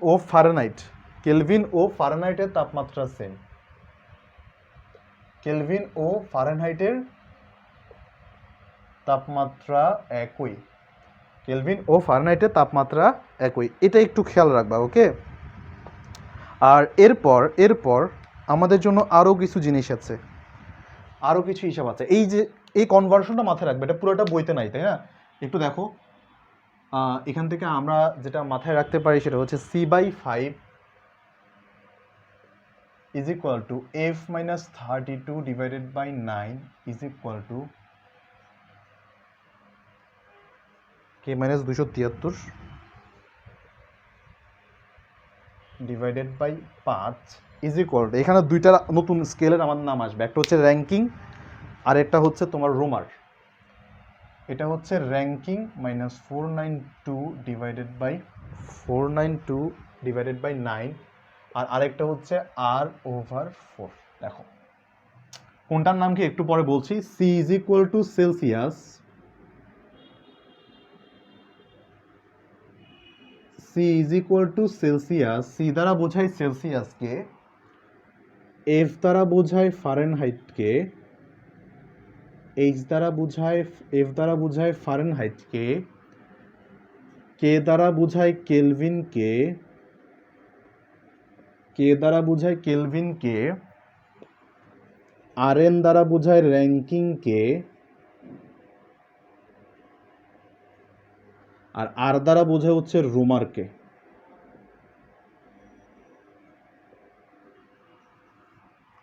S1: ও ফারেনহাইটের তাপমাত্রা সেম। কেলভিন ও ফারেনহাইটের তাপমাত্রা একই, কেলভিন ও ফারেনহাইটের তাপমাত্রা একই, এটা একটু খেয়াল রাখবা, ওকে। আর এরপর আমাদের জন্য আরও কিছু জিনিস আছে, আরও কিছু হিসাব আছে। এই যে এই কনভার্সনটা মাথায় রাখবে, এটা পুরোটা বইতে নাই, তাই না? একটু দেখো, এখান থেকে আমরা যেটা মাথায় রাখতে পারি সেটা হচ্ছে C/5 is equal to F minus 32 divided by 9 is equal to K minus 273 divided by 5 is equal to, এখানে দুইটা নতুন স্কেলের আমাদের নাম আসবে, একটা হচ্ছে র্যাঙ্কিং আর একটা হচ্ছে তোমার রোমার। এটা হচ্ছে র্যাঙ্কিং -492 divided by 9, আর আরেকটা হচ্ছে R/4। দেখো কোনটার নাম কি একটু পরে বলছি। C is equal to Celsius, C দ্বারা বোঝায় সেলসিয়াসকে, F দ্বারা বোঝায় ফারেনহাইটকে, F দ্বারা বোঝায় ফারেনহাইটকে, K দ্বারা বোঝায় কেলভিনকে, RN দ্বারা বোঝায় র্যাঙ্কিংকে, আর R দ্বারা বোঝায় হচ্ছে রুমারকে।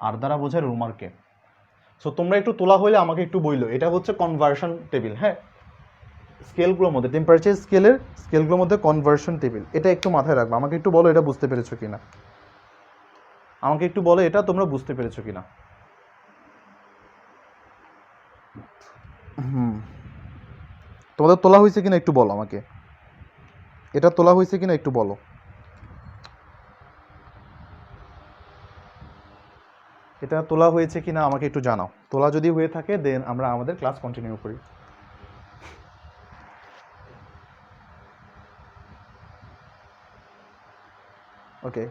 S1: R দ্বারা বোঝায় রুমারকে। সো তোমরা একটু তোলা হইলে আমাকে একটু বইলো, এটা হচ্ছে কনভার্সন টেবিল। হ্যাঁ, স্কেলগুলোর মধ্যে টেম্পারেচার স্কেলগুলোর মধ্যে কনভার্সন টেবিল, এটা একটু মাথায় রাখবে। আমাকে একটু বলো এটা বুঝতে পেরেছো কিনা, আমাকে একটু বলো এটা তোমরা বুঝতে পেরেছো কিনা। তোমাদের তোলা হয়েছে কিনা একটু বলো আমাকে, এটা তোলা হয়েছে কিনা একটু বলো। এটা তোলা হয়েছে কিনা আমাকে একটু জানাও। তোলা যদি হয়ে থাকে দেন আমরা আমাদের ক্লাস কন্টিনিউ করি। ওকে,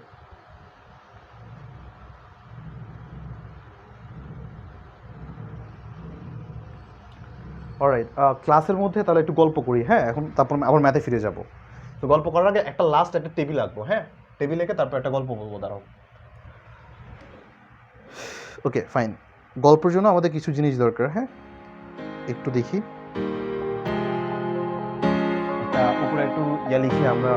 S1: অলরাইট, ক্লাসের মধ্যে তাহলে একটু গল্প করি। হ্যাঁ, এখন তারপর আবার ম্যাথে ফিরে যাব। তো গল্প করার আগে একটা লাস্ট একটা টেবিল আঁকবো। হ্যাঁ, টেবিল এঁকে তারপর একটা গল্প বলবো, দাঁড়াও। ওকে ফাইন, গল্পের জন্য আমাদের কিছু জিনিস দরকার। হ্যাঁ, একটু দেখি, উপরে একটু ইয়া লিখি আমরা।